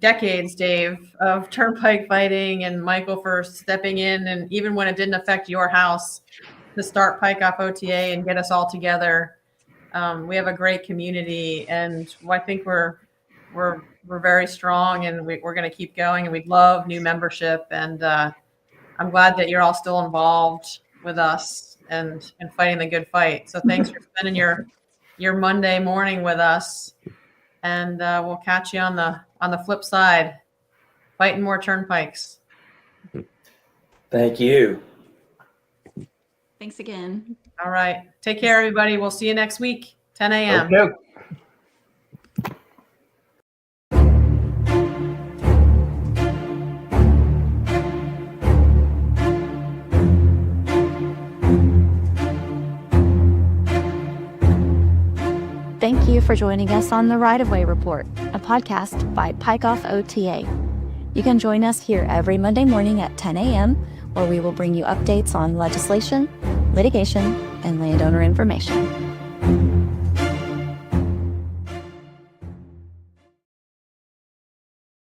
decades, Dave, of turnpike fighting, and Michael for stepping in, and even when it didn't affect your house, to start Pike Off OTA and get us all together. We have a great community, and I think we're very strong, and we're going to keep going, and we'd love new membership. And I'm glad that you're all still involved with us and fighting the good fight. So thanks for spending your Monday morning with us, and we'll catch you on the flip side, fighting more turnpikes. Thank you. Thanks again. All right. Take care, everybody. We'll see you next week, 10 a.m. Okay. Thank you for joining us on the Right of Way Report, a podcast by Pike Off OTA. You can join us here every Monday morning at 10 a.m., where we will bring you updates on legislation, litigation, and landowner information.